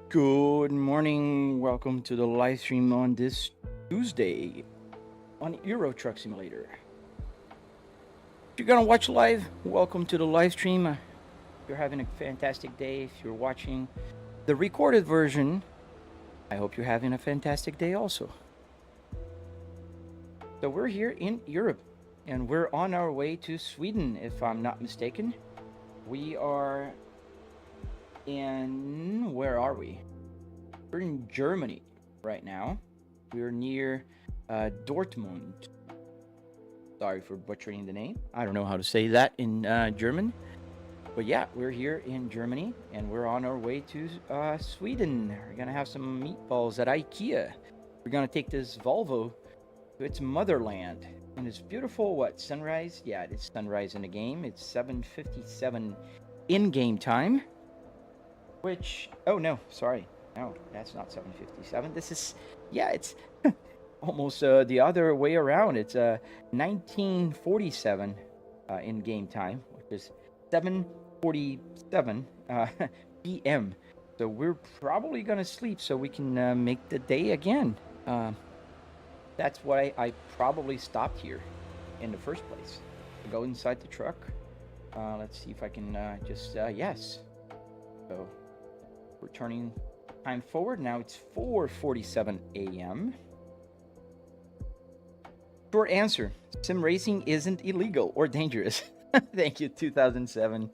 Good morning. Welcome to the live stream on this Tuesday on Euro Truck Simulator. If you're gonna watch live, welcome to the live stream. If you're having a fantastic day, if you're watching the recorded version, I hope you're having a fantastic day also. So we're here in Europe and we're on our way to Sweden, if I'm not mistaken. We are in, where are we? We're in Germany right now. We're near Dortmund. Sorry for butchering the name. I don't know how to say that in German. But yeah, we're here in Germany and we're on our way to Sweden. We're gonna have some meatballs at IKEA. We're gonna take this Volvo to its motherland. And it's beautiful, what, sunrise? Yeah, it is sunrise in the game. It's 7:57 in-game time. Which, oh no, sorry. No, that's not 7:57. This is, yeah, it's almost the other way around. It's 19:47 in game time, which is 7:47 p.m. So we're probably gonna sleep so we can make the day again. That's why I probably stopped here in the first place. To go inside the truck. Let's see if I can yes. So we're turning time forward. Now it's 4:47 a.m. Short answer. Sim racing isn't illegal or dangerous. Thank you, 2007.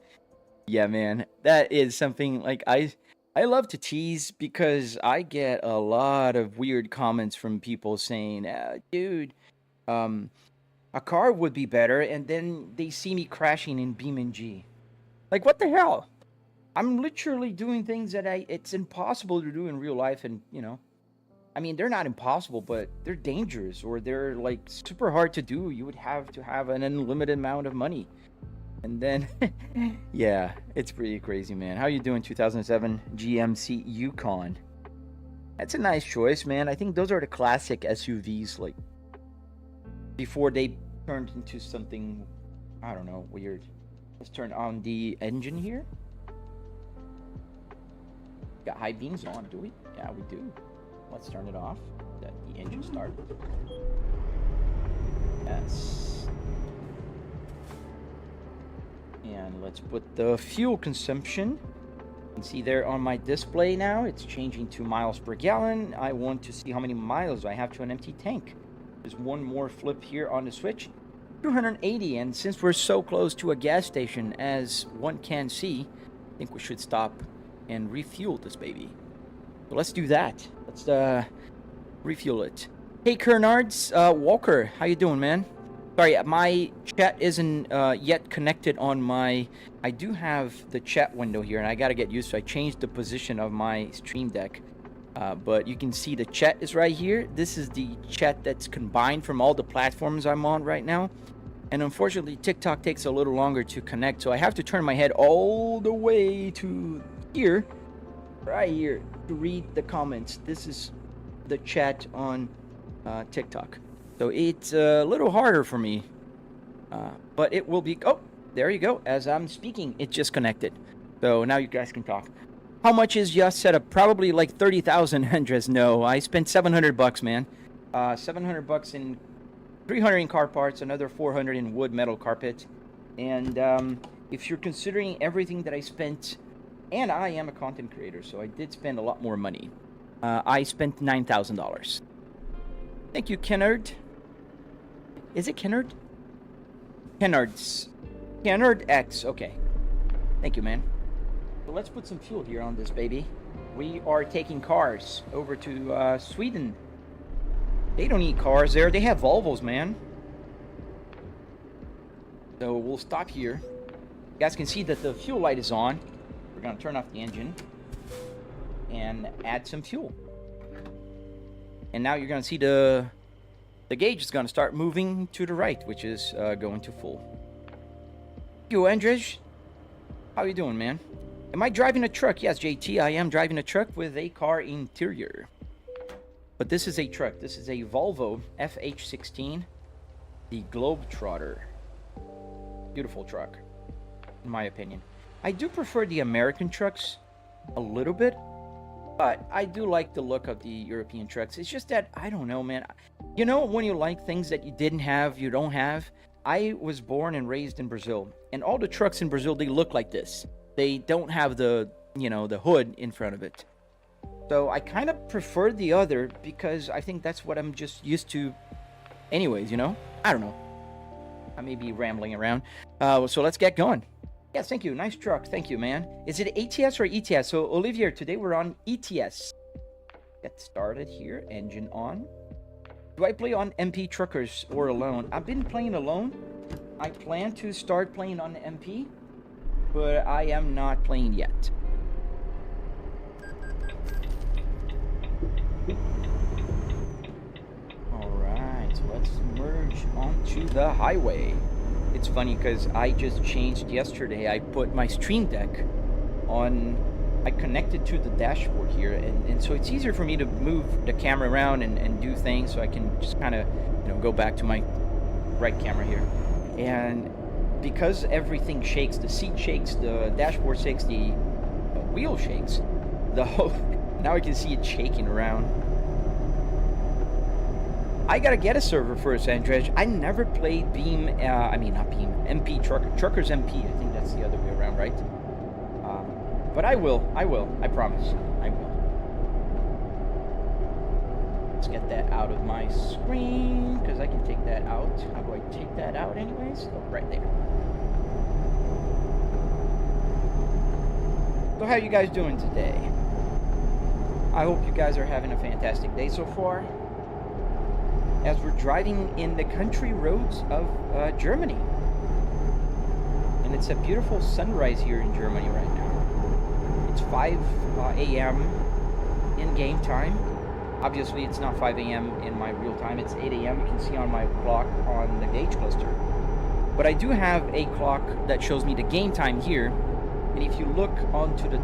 Yeah, man. That is something like I love to tease because I get a lot of weird comments from people saying, dude, a car would be better, and then they see me crashing in BeamNG. Like, what the hell? I'm literally doing things that it's impossible to do in real life, and I mean, they're not impossible, but they're dangerous, or they're like super hard to do. You would have to have an unlimited amount of money, and then yeah, it's pretty crazy, man. How you doing, 2007 GMC Yukon? That's a nice choice, man. I think those are the classic SUVs, like before they turned into something, I don't know, weird. Let's turn on the engine here. Got high beams on, do we? Yeah, we do. Let's turn it off. Let the engine start. Yes. And let's put the fuel consumption. You can see there on my display now, it's changing to miles per gallon. I want to see how many miles I have to an empty tank. There's one more flip here on the switch. 280, and since we're so close to a gas station, as one can see, I think we should stop and refuel this baby. So let's do that. Let's refuel it. Hey Kernards, Walker, how you doing, man? Sorry, my chat isn't yet connected on my... I do have the chat window here, and I gotta get used to it. I changed the position of my stream deck. But you can see the chat is right here. This is the chat that's combined from all the platforms I'm on right now. And unfortunately, TikTok takes a little longer to connect, so I have to turn my head all the way to here, right here, to read the comments. This is the chat on TikTok. So it's a little harder for me, but it will be... Oh, there you go. As I'm speaking, it just connected. So now you guys can talk. How much is your setup? Probably like 30,000, Andres. No, I spent $700, man. $700 in 300 in car parts, another 400 in wood metal carpet. And if you're considering everything that I spent, and I am a content creator, so I did spend a lot more money. I spent $9,000. Thank you, Kennard. Is it Kennard? Kennard's. Kennard X. Okay. Thank you, man. So let's put some fuel here on this baby. We are taking cars over to Sweden. They don't need cars there. They have Volvos, man. So we'll stop here. You guys can see that the fuel light is on. We're going to turn off the engine and add some fuel. And now you're going to see the gauge is going to start moving to the right, which is going to full. Thank you, Andrej. How you doing, man? Am I driving a truck? Yes, JT, I am driving a truck with a car interior. But this is a truck. This is a Volvo FH16, the Globetrotter. Beautiful truck, in my opinion. I do prefer the American trucks a little bit, But I do like the look of the European trucks. It's just that, I don't know, man. You know, when you like things that you didn't have, you don't have. I was born and raised in Brazil, and all the trucks in Brazil, they look like this. They don't have the, you know, the hood in front of it. So I kind of prefer the other because I think that's what I'm just used to anyways, you know? I don't know. I may be rambling around. So let's get going. Yes, thank you. Nice truck. Thank you, man. Is it ATS or ETS? So, Olivier, today we're on ETS. Get started here. Engine on. Do I play on MP truckers or alone? I've been playing alone. I plan to start playing on MP, but I am not playing yet. Alright, so let's merge onto the highway. It's funny because I just changed yesterday. I put my Stream Deck on, I connected to the dashboard here, and so it's easier for me to move the camera around and do things, so I can just kind of, you know, go back to my right camera here. And because everything shakes, the seat shakes, the dashboard shakes, the wheel shakes, the whole, now I can see it shaking around. I gotta get a server first, Andrej. I never played MP Truckers MP. I think that's the other way around, right? But I will, I promise, I will. Let's get that out of my screen, because I can take that out. How do I take that out anyways? Oh, right there. So how are you guys doing today? I hope you guys are having a fantastic day so far, as we're driving in the country roads of Germany. And it's a beautiful sunrise here in Germany right now. It's 5 a.m. in game time. Obviously, it's not 5 a.m. in my real time. It's 8 a.m. You can see on my clock on the gauge cluster. But I do have a clock that shows me the game time here. And if you look onto the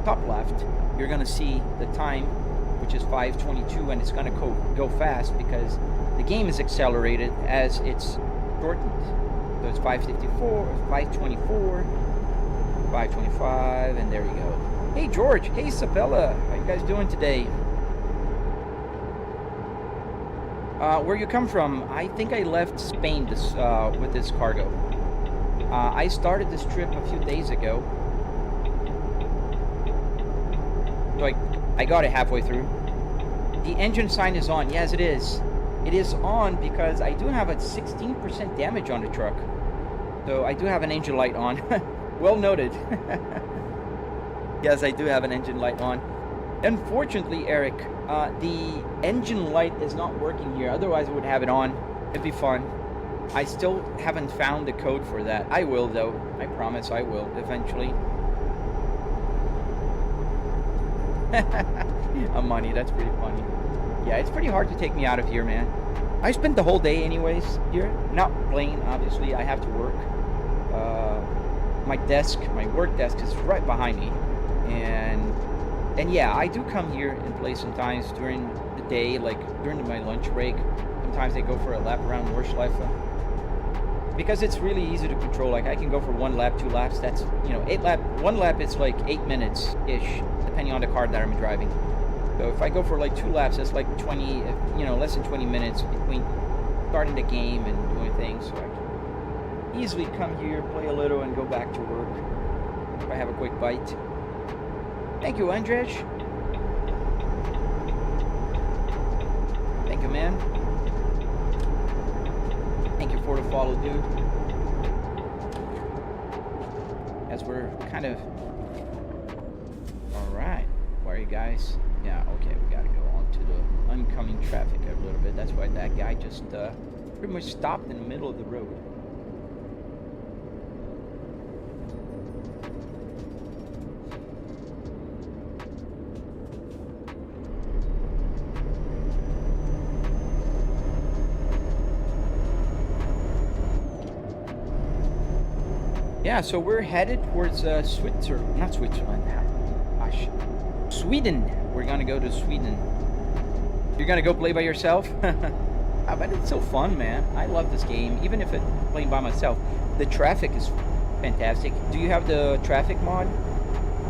top left, you're going to see the time, which is 5:22, and it's going to go fast because the game is accelerated as it's shortened. So it's 5:54, 5:24, 5:25, and there you go. Hey George, hey Sabella, how you guys doing today? Where you come from? I think I left Spain with this cargo. I started this trip a few days ago. So I got it halfway through. The engine sign is on. Yes, it is. It is on because I do have a 16% damage on the truck. So I do have an engine light on. Well noted. Yes, I do have an engine light on. Unfortunately, Eric, the engine light is not working here. Otherwise, I would have it on. It'd be fun. I still haven't found the code for that. I will, though. I promise I will eventually. Money, that's pretty funny. Yeah, it's pretty hard to take me out of here, man. I spent the whole day anyways here. Not playing, obviously. I have to work. My desk, my work desk is right behind me. And yeah, I do come here and play sometimes during the day, like during my lunch break. Sometimes I go for a lap around Nordschleife. Because it's really easy to control. Like I can go for 1 lap, 2 laps. That's, you know, 1 lap it's like 8 minutes-ish, depending on the car that I'm driving. So if I go for like 2 laps, that's like 20, you know, less than 20 minutes between starting the game and doing things. So I can easily come here, play a little, and go back to work if I have a quick bite. Thank you, Andrej. Thank you, man. Thank you for the follow, dude. As we're kind of... Alright. Where are you guys? Yeah, okay, we gotta go on to the oncoming traffic a little bit. That's why that guy just pretty much stopped in the middle of the road. Yeah, so we're headed towards Sweden. We're gonna go to Sweden. You're gonna go play by yourself? I bet it's so fun, man. I love this game, even if it's playing by myself. The traffic is fantastic. Do you have the traffic mod?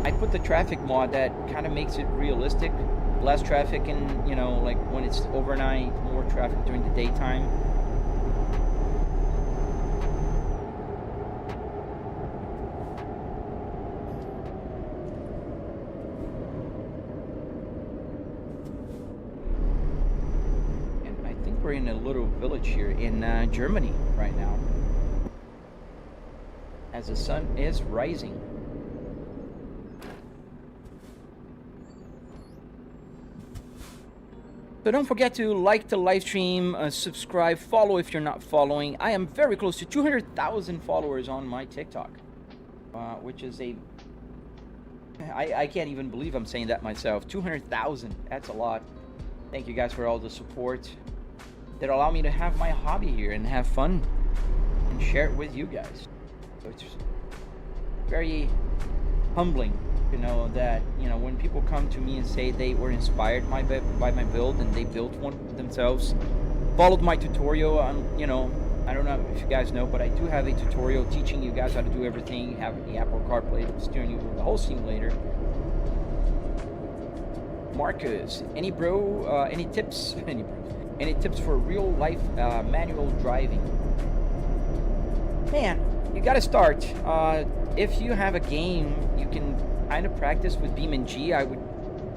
I put the traffic mod that kind of makes it realistic. Less traffic and, you know, like when it's overnight, more traffic during the daytime. And I think we're in a little village here in Germany right now, as the sun is rising. So don't forget to like the live stream, subscribe, follow if you're not following. I am very close to 200,000 followers on my TikTok, which is I can't even believe I'm saying that myself. 200,000, that's a lot. Thank you guys for all the support that allow me to have my hobby here and have fun and share it with you guys. So it's very humbling. You know that, you know, when people come to me and say they were inspired by my build and they built one themselves, followed my tutorial on, you know, I don't know if you guys know, but I do have a tutorial teaching you guys how to do everything. You have the Apple CarPlay, the steering wheel, the whole simulator. Marcus, any tips? Any tips for real life manual driving? Man, you gotta start. If you have a game, you can kind of practice with BeamNG. I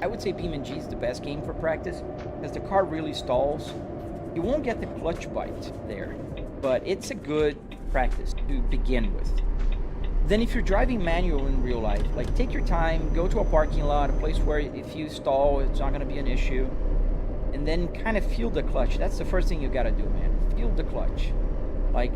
would say BeamNG is the best game for practice because the car really stalls. You won't get the clutch bite there, but it's a good practice to begin with. Then if you're driving manual in real life, like take your time, go to a parking lot, a place where if you stall, it's not going to be an issue, and then kind of feel the clutch. That's the first thing you got to do, man. Feel the clutch. Like,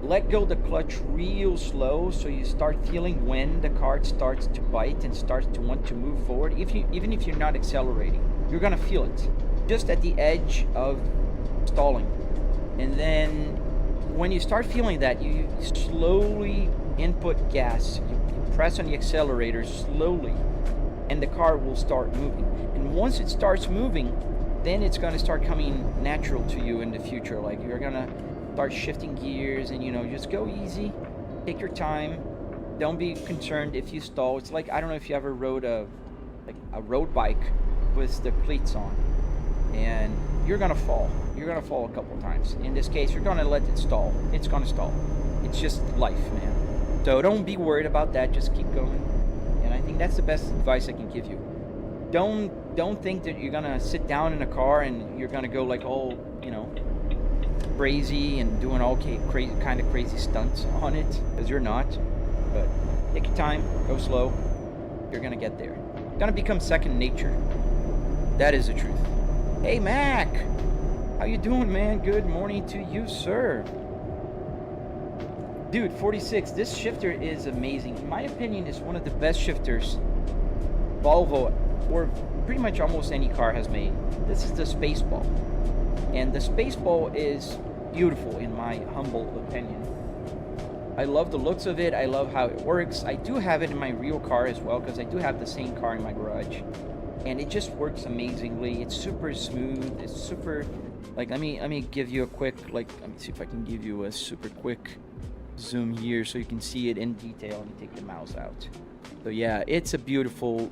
let go the clutch real slow so you start feeling when the car starts to bite and starts to want to move forward. Even if you're not accelerating, you're gonna feel it just at the edge of stalling. And then when you start feeling that, you slowly input gas. You press on the accelerator slowly and the car will start moving. And once it starts moving, then it's gonna start coming natural to you in the future. Like you're gonna start shifting gears and, you know, just go easy, take your time, don't be concerned if you stall. It's like, I don't know if you ever rode a road bike with the cleats on, and you're gonna fall a couple times. In this case, you're gonna let it stall. It's gonna stall. It's just life, man. So don't be worried about that, just keep going. And I think that's the best advice I can give you. Don't think that you're gonna sit down in a car and you're gonna go like all, you know, crazy and doing all crazy stunts on it, because you're not. But take your time, go slow, you're gonna get there. It's gonna become second nature. That is the truth. Hey Mac, how you doing, man? Good morning to you, sir. Dude, 46, this shifter is amazing. In my opinion, it's one of the best shifters Volvo or pretty much almost any car has made. This is the Spaceball. And the Spaceball is beautiful in my humble opinion. I love the looks of it. I love how it works. I do have it in my real car as well because I do have the same car in my garage. And it just works amazingly. It's super smooth. It's super, like, let me give you a quick, like, let me see if I can give you a super quick zoom here so you can see it in detail and take the mouse out. So yeah, it's a beautiful,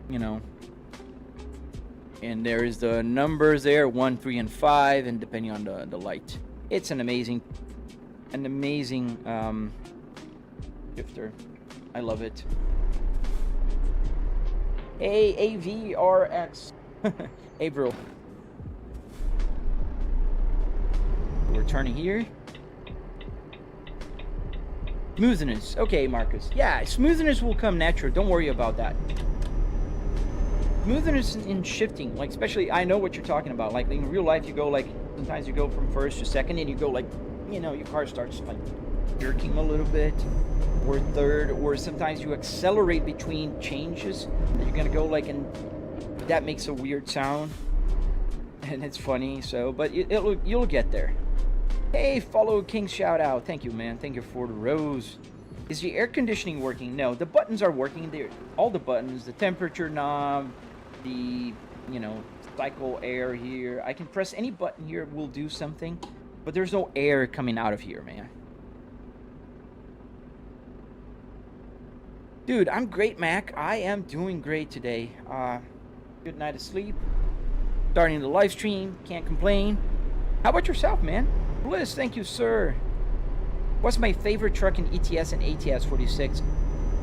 you know, and there is the numbers there, 1, 3, and 5, and depending on the light. It's an amazing shifter. I love it. Hey, AVRX. Hey, bro. We're turning here. Smoothness. Okay, Marcus. Yeah, smoothness will come natural. Don't worry about that. Smoothness in shifting, like, especially, I know what you're talking about. Like, in real life, you go, like, sometimes you go from first to second, and you go, like, you know, your car starts, like, jerking a little bit, or third, or sometimes you accelerate between changes, and you're gonna go, like, and that makes a weird sound, and it's funny, so, but you'll get there. Hey, follow King shout out. Thank you, man. Thank you for the rose. Is the air conditioning working? No, the buttons are working. They're all the buttons, the temperature knob, the, you know, cycle air here. I can press any button here, will do something, but there's no air coming out of here, man. Dude, I'm great, Mac. I am doing great today. Good night of sleep. Starting the live stream. Can't complain. How about yourself, man? Bliss, thank you, sir. What's my favorite truck in ETS and ATS 46?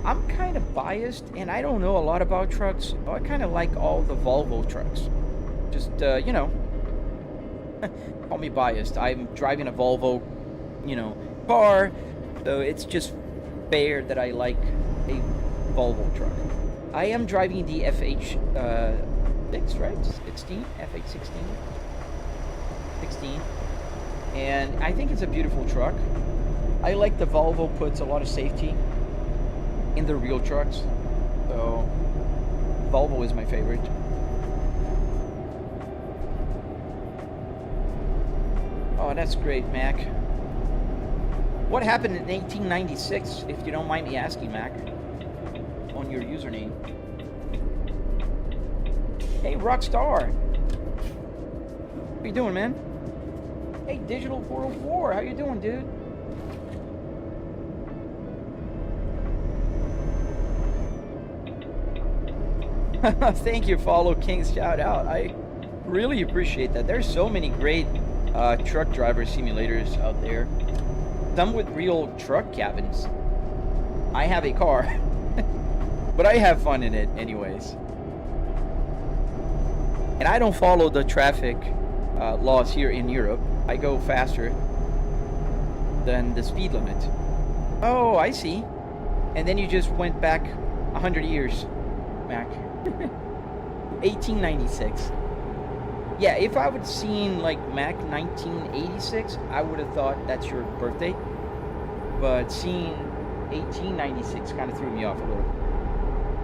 I'm kind of biased, and I don't know a lot about trucks. I kind of like all the Volvo trucks. Just, you know, call me biased. I'm driving a Volvo, you know, car, so it's just fair that I like a Volvo truck. I am driving the FH6, right? 16? FH16? 16. And I think it's a beautiful truck. I like the Volvo puts a lot of safety in the real trucks. So Volvo is my favorite. Oh, that's great, Mac. What happened in 1896, if you don't mind me asking, Mac, on your username? Hey, Rockstar. How you doing, man? Hey, Digital 404, how you doing, dude? Thank you, Follow King's shout out. I really appreciate that. There's so many great truck driver simulators out there. Some with real truck cabins. I have a car, but I have fun in it anyways. And I don't follow the traffic laws here in Europe. I go faster than the speed limit. Oh, I see. And then you just went back 100 years, Mac. 1896. Yeah, if I would seen like Mac 1986, I would have thought that's your birthday. But seeing 1896 kind of threw me off a little.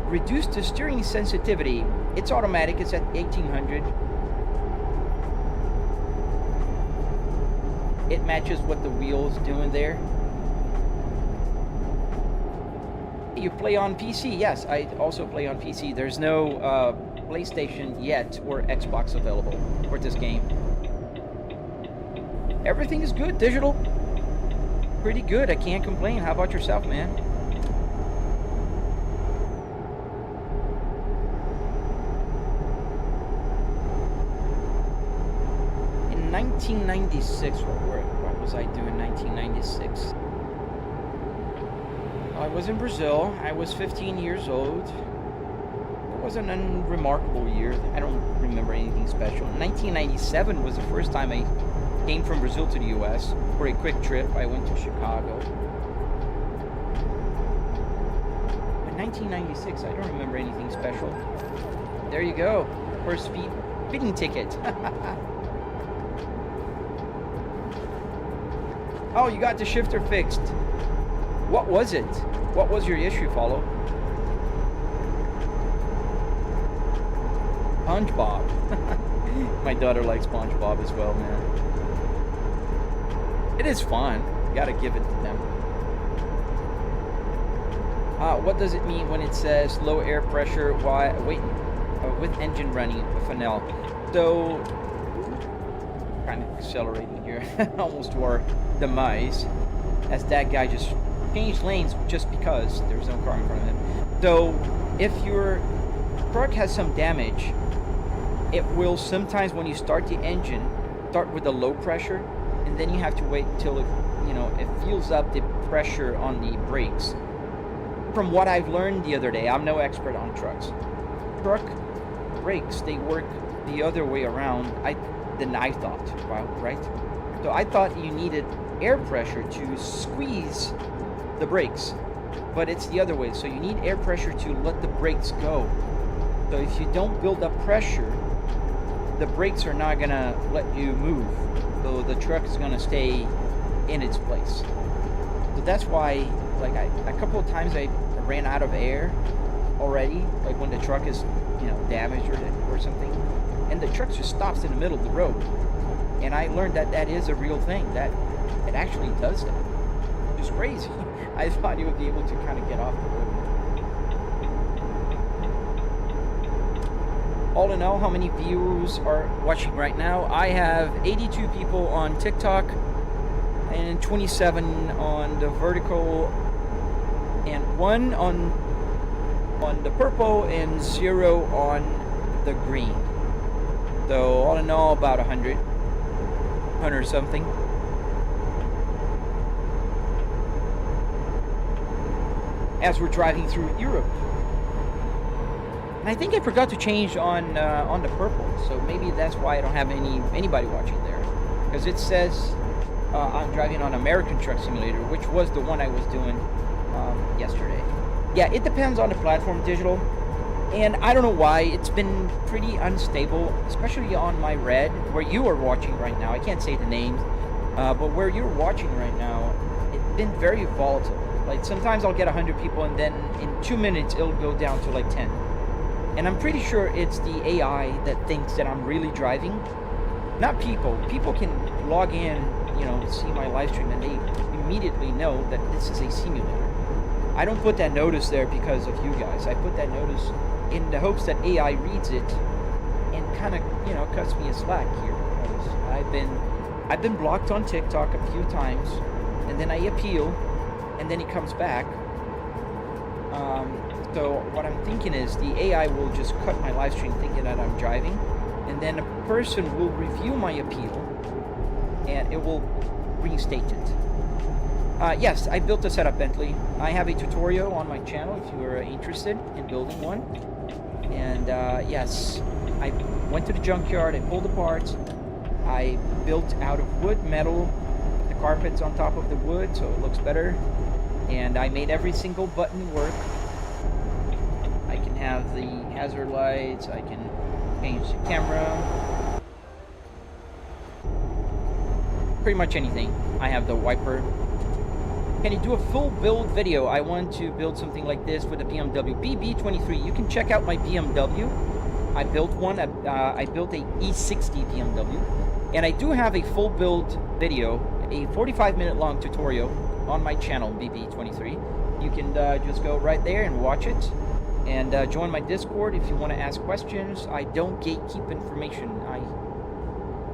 Reduce the steering sensitivity. It's automatic. It's at 1800. It matches what the wheel's doing there. You play on PC? Yes, I also play on PC. There's no PlayStation yet or Xbox available for this game. Everything is good, Digital. Pretty good. I can't complain. How about yourself, man? In 1996, what was I doing in 1996? I was in Brazil. I was 15 years old. It was an unremarkable year. I don't remember anything special. 1997 was the first time I came from Brazil to the US for a quick trip. I went to Chicago. In 1996, I don't remember anything special. There you go. First speeding ticket. Oh, you got the shifter fixed. What was it? What was your issue, Follow? SpongeBob. My daughter likes SpongeBob as well, man. It is fun. You gotta give it to them. What does it mean when it says low air pressure while waiting with engine running? Fennel. So, kind of accelerating here, almost to our demise, as that guy just changed lanes just because there's no car in front of him. So, if your truck has some damage, it will sometimes, when you start the engine, start with a low pressure, and then you have to wait until it, you know, it fuels up the pressure on the brakes. From what I've learned the other day, I'm no expert on trucks. Truck brakes, they work the other way around than I thought, right? So I thought you needed air pressure to squeeze the brakes, but it's the other way. So you need air pressure to let the brakes go. So if you don't build up pressure, the brakes are not gonna let you move. So the truck is gonna stay in its place. So that's why, like, a couple of times I ran out of air already, like when the truck is, you know, damaged or something, and the truck just stops in the middle of the road. And I learned that that is a real thing, that it actually does that. It's crazy. I thought you would be able to kind of get off the road. All in all, how many viewers are watching right now? I have 82 people on TikTok and 27 on the vertical and 1 on on the purple and 0 on the green. So all in all, about 100 something. As we're driving through Europe. And I think I forgot to change on the purple, so maybe that's why I don't have anybody watching there, because it says I'm driving on American Truck Simulator, which was the one I was doing yesterday. Yeah, it depends on the platform, digital, and I don't know why it's been pretty unstable, especially on my red, where you are watching right now. I can't say the names, but where you're watching right now, it's been very volatile. Like sometimes I'll get 100 people, and then in 2 minutes it'll go down to like 10. And I'm pretty sure it's the AI that thinks that I'm really driving. Not people. People can log in, you know, see my live stream, and they immediately know that this is a simulator. I don't put that notice there because of you guys. I put that notice in the hopes that AI reads it and kind of, you know, cuts me a slack here. Because I've been blocked on TikTok a few times, and then I appeal, and then he comes back. So what I'm thinking is the AI will just cut my live stream thinking that I'm driving, and then a person will review my appeal, and it will reinstate it. Yes, I built a setup Bentley. I have a tutorial on my channel if you are interested in building one. And yes, I went to the junkyard, I pulled the parts, I built out of wood, metal, the carpets on top of the wood so it looks better, and I made every single button work. I can have the hazard lights, I can change the camera, pretty much anything. I have the wiper. Can you do a full build video? I want to build something like this with a BMW BB23. You can check out my BMW. I built one. I built a E60 BMW, and I do have a full build video, a 45-minute long tutorial on my channel BB23. You can just go right there and watch it, and join my Discord if you want to ask questions. I don't gatekeep information.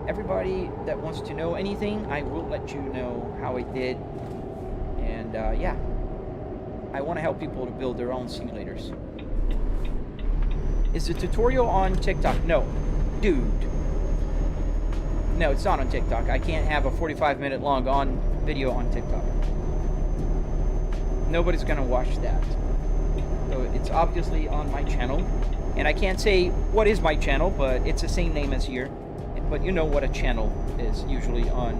Everybody that wants to know anything, I will let you know how I did. And yeah, I want to help people to build their own simulators. Is the tutorial on TikTok? No, dude. No, it's not on TikTok. I can't have a 45-minute long video on TikTok. Nobody's gonna watch that. So it's obviously on my channel, and I can't say what is my channel, but it's the same name as here. But you know what a channel is usually on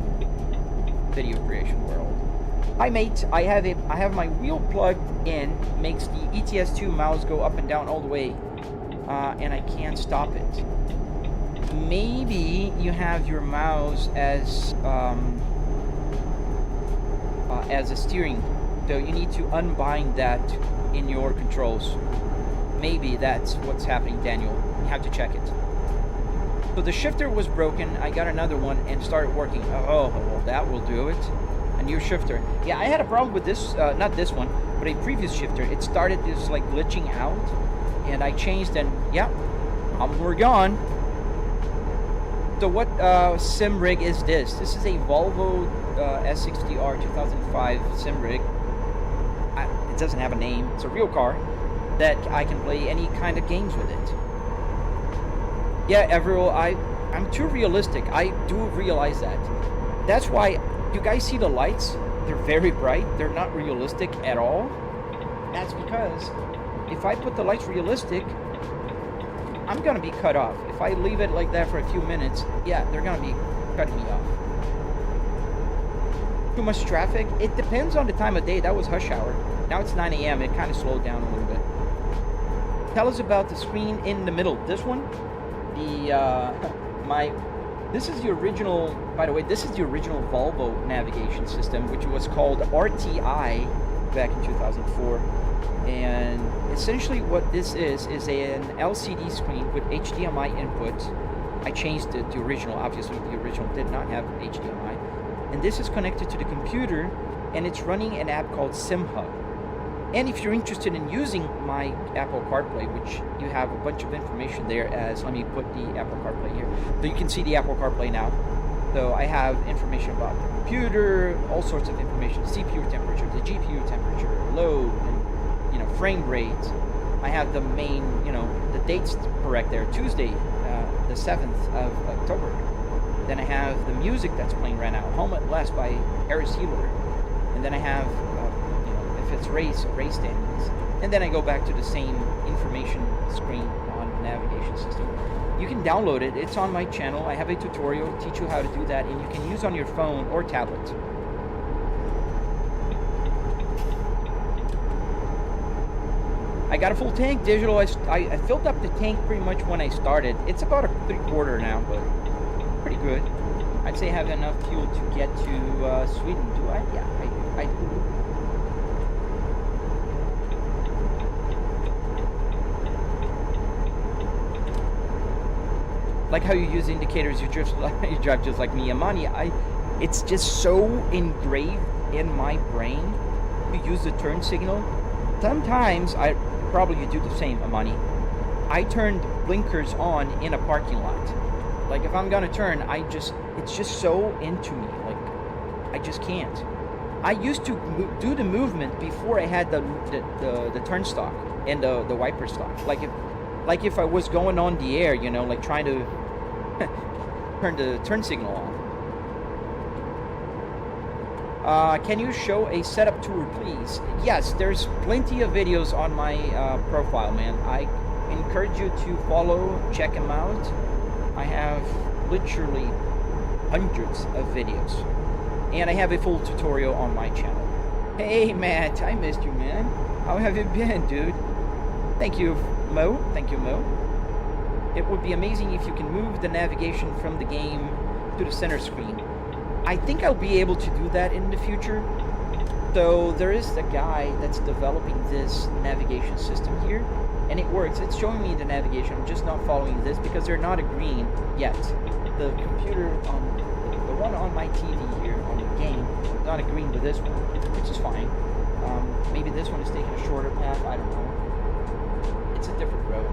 video creation world. Hi mate, I have my wheel plugged in, makes the ETS2 mouse go up and down all the way, and I can't stop it. Maybe you have your mouse as a steering, so you need to unbind that in your controls. Maybe that's what's happening, Daniel. You have to check it. So the shifter was broken. I got another one and started working. Oh, well, that will do it. A new shifter. Yeah, I had a problem with this, not this one, but a previous shifter. It started just like glitching out, and I changed, and yeah, we're gone. So what sim rig is this? This is a Volvo S60R 2005 sim rig. It doesn't have a name. It's a real car that I can play any kind of games with it. Yeah, Everil, I'm too realistic. I do realize that. That's why you guys see the lights. They're very bright. They're not realistic at all. That's because if I put the lights realistic, I'm gonna be cut off. If I leave it like that for a few minutes, yeah, they're gonna be cutting me off. Too much traffic? It depends on the time of day. That was hush hour. Now it's 9 a.m. It kind of slowed down a little bit. Tell us about the screen in the middle. This one, this is the original, by the way, this is the original Volvo navigation system, which was called RTI back in 2004. And essentially what this is an LCD screen with HDMI input. I changed it, the original, obviously the original did not have HDMI. And this is connected to the computer, and it's running an app called SimHub. And if you're interested in using my Apple CarPlay, which you have a bunch of information there, as let me put the Apple CarPlay here, so you can see the Apple CarPlay now. So I have information about the computer, all sorts of information, CPU temperature, the GPU temperature, load, and frame rate, I have the main, the dates correct there. Tuesday, the 7th of October. Then I have the music that's playing right now, Home at Last by Harris Healer. And then I have, if it's race standings. And then I go back to the same information screen on the navigation system. You can download it. It's on my channel. I have a tutorial to teach you how to do that, and you can use on your phone or tablet. I got a full tank digital. I filled up the tank pretty much when I started. It's about a 3/4 now, but pretty good. I'd say I have enough fuel to get to Sweden. Do I? Yeah, I do. Like how you use indicators, you drive just like me, Amani. It's just so engraved in my brain to use the turn signal. Sometimes probably you do the same, Amani. I turned blinkers on in a parking lot. Like if I'm gonna turn, it's just so into me. Like I just can't. I used to do the movement before I had the turn stock and the wiper stock. Like if I was going on the air, like trying to turn the turn signal on. Can you show a setup tour, please? Yes, there's plenty of videos on my profile, man. I encourage you to follow, check them out. I have literally hundreds of videos. And I have a full tutorial on my channel. Hey, Matt, I missed you, man. How have you been, dude? Thank you, Mo. Thank you, Mo. It would be amazing if you can move the navigation from the game to the center screen. I think I'll be able to do that in the future. So there is a guy that's developing this navigation system here, and it works. It's showing me the navigation. I'm just not following this because they're not agreeing yet. The computer the one on my TV here on the game is not agreeing with this one, which is fine. Maybe this one is taking a shorter path. I don't know. It's a different road.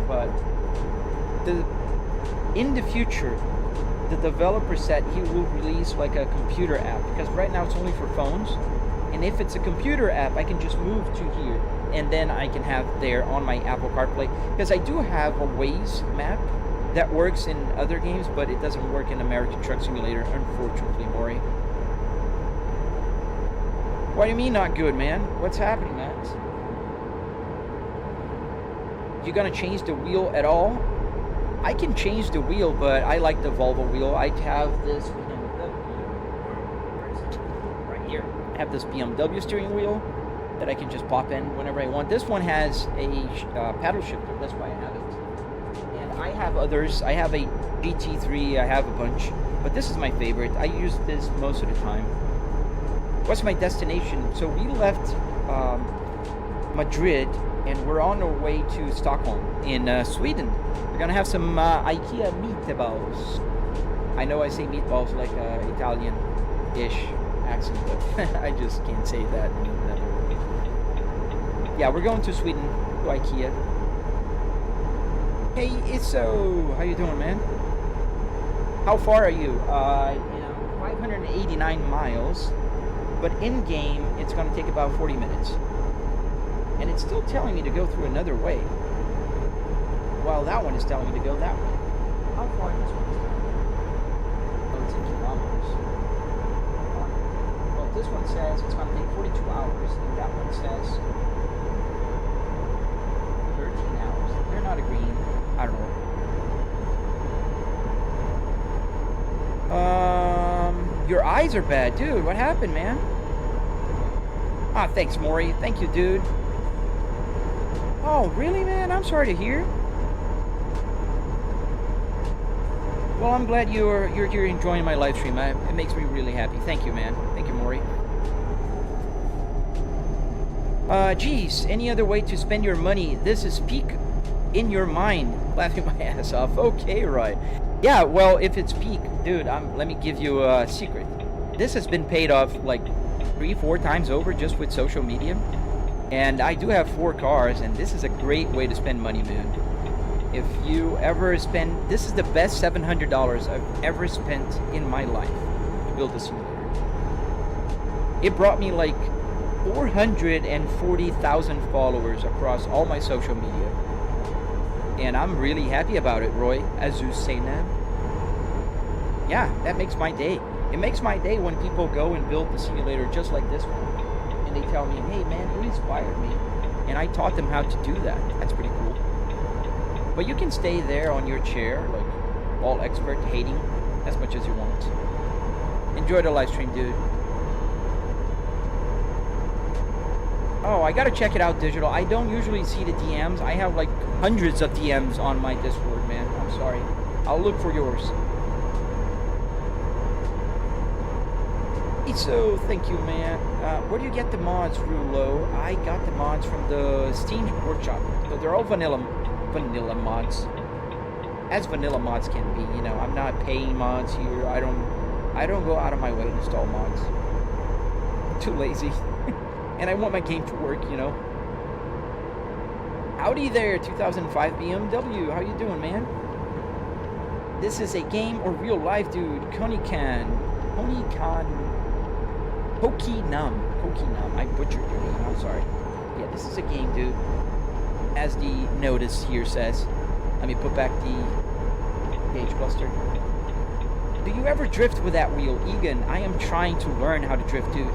But in the future, the developer said he will release like a computer app, because right now it's only for phones. And if it's a computer app, I can just move to here, and then I can have there on my Apple CarPlay, because I do have a Waze map that works in other games, but it doesn't work in American Truck Simulator, unfortunately, Maury. What do you mean not good, man? What's happening, Matt? You gonna change the wheel at all? I can change the wheel, but I like the Volvo wheel. I have this right here. I have this BMW steering wheel that I can just pop in whenever I want. This one has a paddle shifter. That's why I have it. And I have others. I have a GT3. I have a bunch, but this is my favorite. I use this most of the time. What's my destination? So we left Madrid, and we're on our way to Stockholm in Sweden. We're gonna have some IKEA meatballs. I know I say meatballs like Italian-ish accent, but I just can't say that in another way. Yeah, we're going to Sweden, to IKEA. Hey, Isso, how you doing, man? How far are you? 589 miles, but in-game, it's gonna take about 40 minutes. And it's still telling me to go through another way, while that one is telling me to go that way. How far is this one? Oh, it's in kilometers. Well, this one says it's going to take 42 hours, and that one says 13 hours. They're not agreeing. I don't know. Your eyes are bad, dude. What happened, man? Ah, thanks, Maury. Thank you, dude. Oh, really, man? I'm sorry to hear. Well, I'm glad you're here enjoying my live stream. It makes me really happy. Thank you, man. Thank you, Maury. Geez, any other way to spend your money? This is peak in your mind. Laughing my ass off. Okay, right. Yeah, well, if it's peak, dude, let me give you a secret. This has been paid off like 3-4 times over just with social media. And I do have 4 cars, and this is a great way to spend money, man. If you ever spend, this is the best $700 I've ever spent in my life to build a simulator. It brought me like 440,000 followers across all my social media. And I'm really happy about it, Roy Azusena. Yeah, that makes my day. It makes my day when people go and build the simulator just like this one. And they tell me, hey man, you inspired me. And I taught them how to do that. That's pretty cool. But you can stay there on your chair, like all expert, hating as much as you want. Enjoy the live stream, dude. Oh, I gotta check it out, Digital. I don't usually see the DMs. I have like hundreds of DMs on my Discord, man. I'm sorry. I'll look for yours. So, thank you, man. Where do you get the mods, Rulo? I got the mods from the Steam Workshop. So they're all vanilla mods. As vanilla mods can be, you know. I'm not paying mods here. I don't go out of my way to install mods. I'm too lazy. And I want my game to work, you know. Howdy there, 2005 BMW. How you doing, man? This is a game or real life, dude. Pokinum. I butchered your name. I'm sorry. Yeah, this is a game, dude. As the notice here says. Let me put back the gauge cluster. Do you ever drift with that wheel, Egan? I am trying to learn how to drift, dude.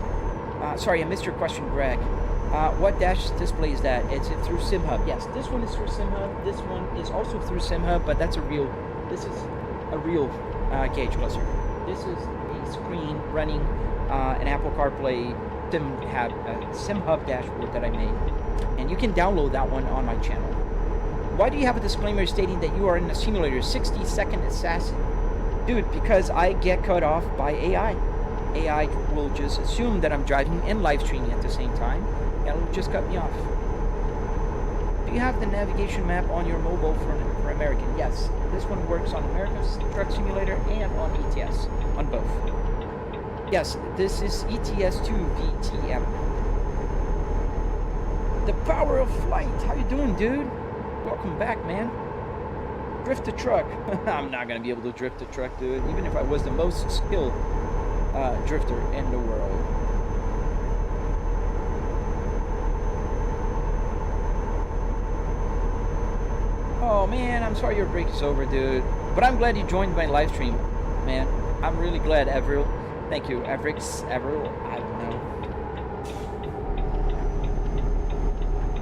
Sorry, I missed your question, Greg. What dash display is that? Is it through SimHub? Yes, this one is through SimHub. This one is also through SimHub, but this is a real gauge cluster. This is a screen running an Apple CarPlay SimHub dashboard that I made. And you can download that one on my channel. Why do you have a disclaimer stating that you are in a simulator 60-second assassin? Dude, because I get cut off by AI. AI will just assume that I'm driving and live streaming at the same time, and it'll just cut me off. Do you have the navigation map on your mobile for American? Yes. This one works on America's Truck Simulator and on ETS, on both. Yes, this is ETS2 VTM. The power of flight. How you doing, dude? Welcome back, man. Drift the truck. I'm not going to be able to drift the truck, dude, even if I was the most skilled drifter in the world. Oh man, I'm sorry your break is over, dude. But I'm glad you joined my live stream, man. I'm really glad, Avril. Thank you, Avrix, Avril. I don't know.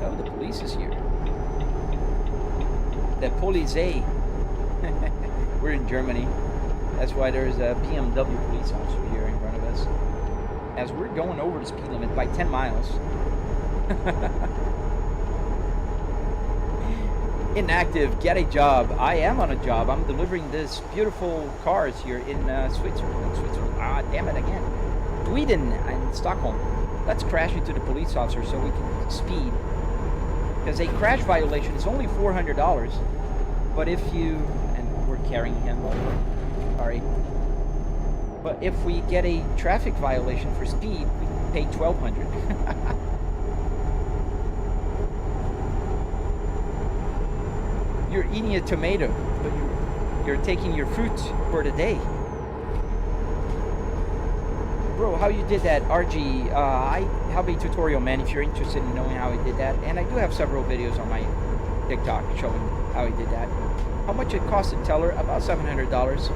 Oh, the police is here. The police. We're in Germany. That's why there's a BMW police officer here in front of us. As we're going over the speed limit by 10 miles. Inactive, get a job. I am on a job. I'm delivering this beautiful cars here in Switzerland. Ah, damn it again. Sweden and Stockholm. Let's crash into the police officer so we can speed. Because a crash violation is only $400. But if you... And we're carrying him over. Sorry. But if we get a traffic violation for speed, we pay $1,200. You're eating a tomato, but you're taking your fruit for the day. Bro, how you did that, RG? I have a tutorial, man, if you're interested in knowing how I did that. And I do have several videos on my TikTok showing how I did that. How much it cost to tell her? About $700.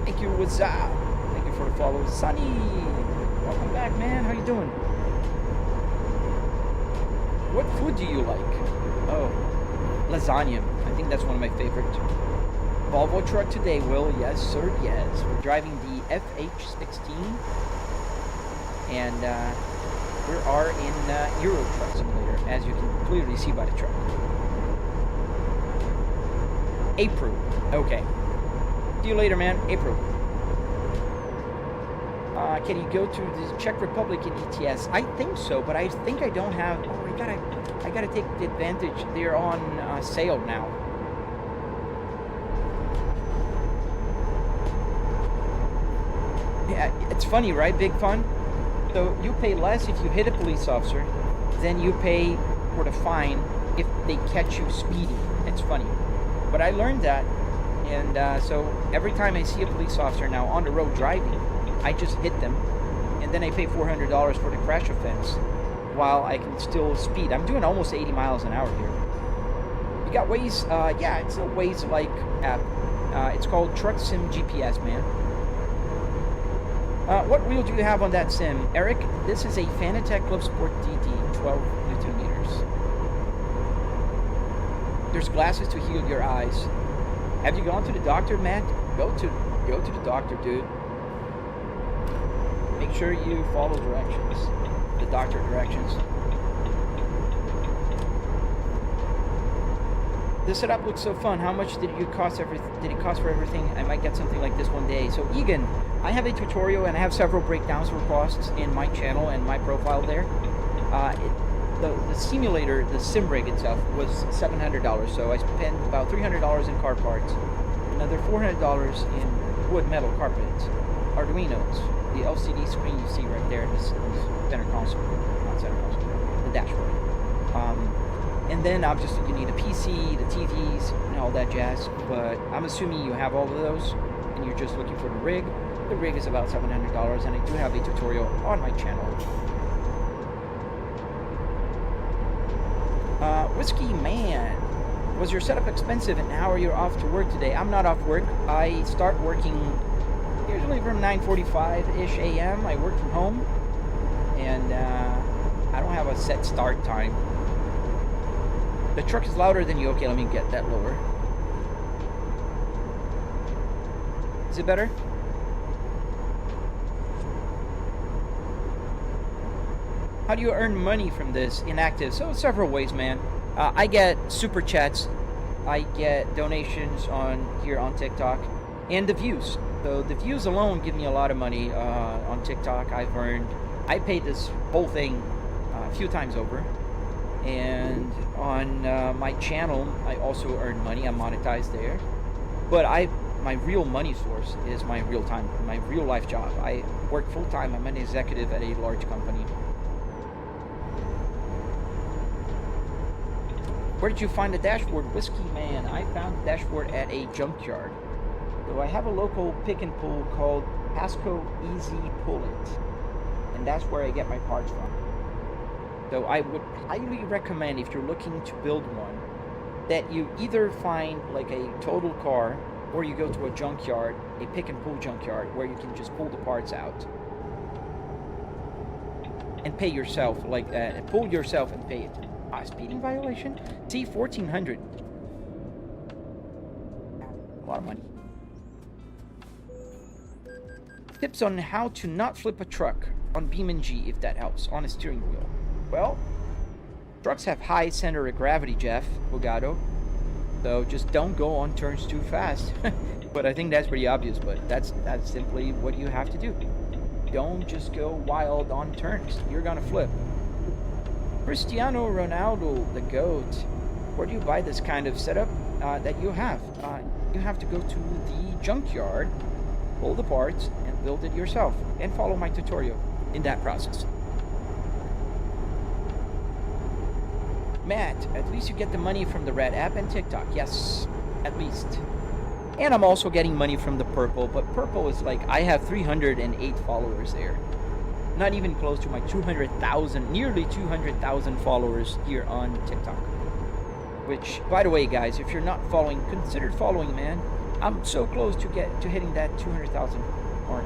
Thank you, what's up? Thank you for the follow. Sunny! Welcome back, man. How you doing? What food do you like? Oh, lasagna. I think that's one of my favorite. Volvo truck today, Will. Yes, sir, yes. We're driving the FH16. And we are in Euro Truck Simulator, as you can clearly see by the truck. April. Okay. See you later, man. April. Can you go to the Czech Republic in ETS? I think so, but I think I don't have... Oh, I gotta take the advantage. They're on sale now. Yeah, it's funny, right? Big fun. So you pay less if you hit a police officer than you pay for the fine if they catch you speeding. It's funny. But I learned that, and so every time I see a police officer now on the road driving, I just hit them, and then I pay $400 for the crash offense, while I can still speed. I'm doing almost 80 miles an hour here. You got Waze, yeah, it's a Waze-like app. It's called Truck Sim GPS, man. What wheel do you have on that sim? Eric, this is a Fanatec Clubsport DD, 12 Newton meters. There's glasses to heal your eyes. Have you gone to the doctor, Matt? Go to the doctor, dude. Make sure you follow directions. The doctor directions. This setup looks so fun. How much did it cost for everything? I might get something like this one day. So Egan, I have a tutorial and I have several breakdowns for costs in my channel and my profile there. The simulator, the sim rig itself, was $700. So I spent about $300 in car parts, another $400 in wood metal carpets, Arduinos, the LCD screen you see right there in this center console, not center console, the dashboard. And then obviously you need a PC, the TVs, and all that jazz. But I'm assuming you have all of those, and you're just looking for the rig. The rig is about $700, and I do have a tutorial on my channel. Whiskey Man, was your setup expensive, and how are you off to work today? I'm not off work. I start working usually from 9:45-ish a.m. I work from home, and I don't have a set start time. The truck is louder than you. Okay, let me get that lower. Is it better? How do you earn money from this inactive? So several ways, man. I get super chats. I get donations here on TikTok, and the views. So the views alone give me a lot of money on TikTok. I paid this whole thing a few times over. And on my channel, I also earn money. I'm monetized there. But my real money source is my real life job. I work full time. I'm an executive at a large company. Where did you find the dashboard, Whiskey Man? I found the dashboard at a junkyard. So I have a local pick and pull called Pasco Easy Pull It, and that's where I get my parts from. So I would highly recommend, if you're looking to build one, that you either find like a total car, or you go to a junkyard, a pick and pull junkyard, where you can just pull the parts out and pay yourself, pull yourself and pay it. Speeding violation? See, 1400. A lot of money. Tips on how to not flip a truck on BeamNG, if that helps, on a steering wheel. Well, trucks have high center of gravity, Jeff Bogado, so just don't go on turns too fast. But I think that's pretty obvious, but that's simply what you have to do. Don't just go wild on turns. You're gonna flip. Cristiano Ronaldo, the GOAT. Where do you buy this kind of setup that you have? You have to go to the junkyard, pull the parts, and build it yourself, and follow my tutorial in that process. Matt, at least you get the money from the Red app and TikTok. Yes, at least. And I'm also getting money from the Purple, but Purple is like, I have 308 followers there. Not even close to my 200,000, nearly 200,000 followers here on TikTok. Which, by the way, guys, if you're not following, consider following, man. I'm so close to hitting that 200,000 mark.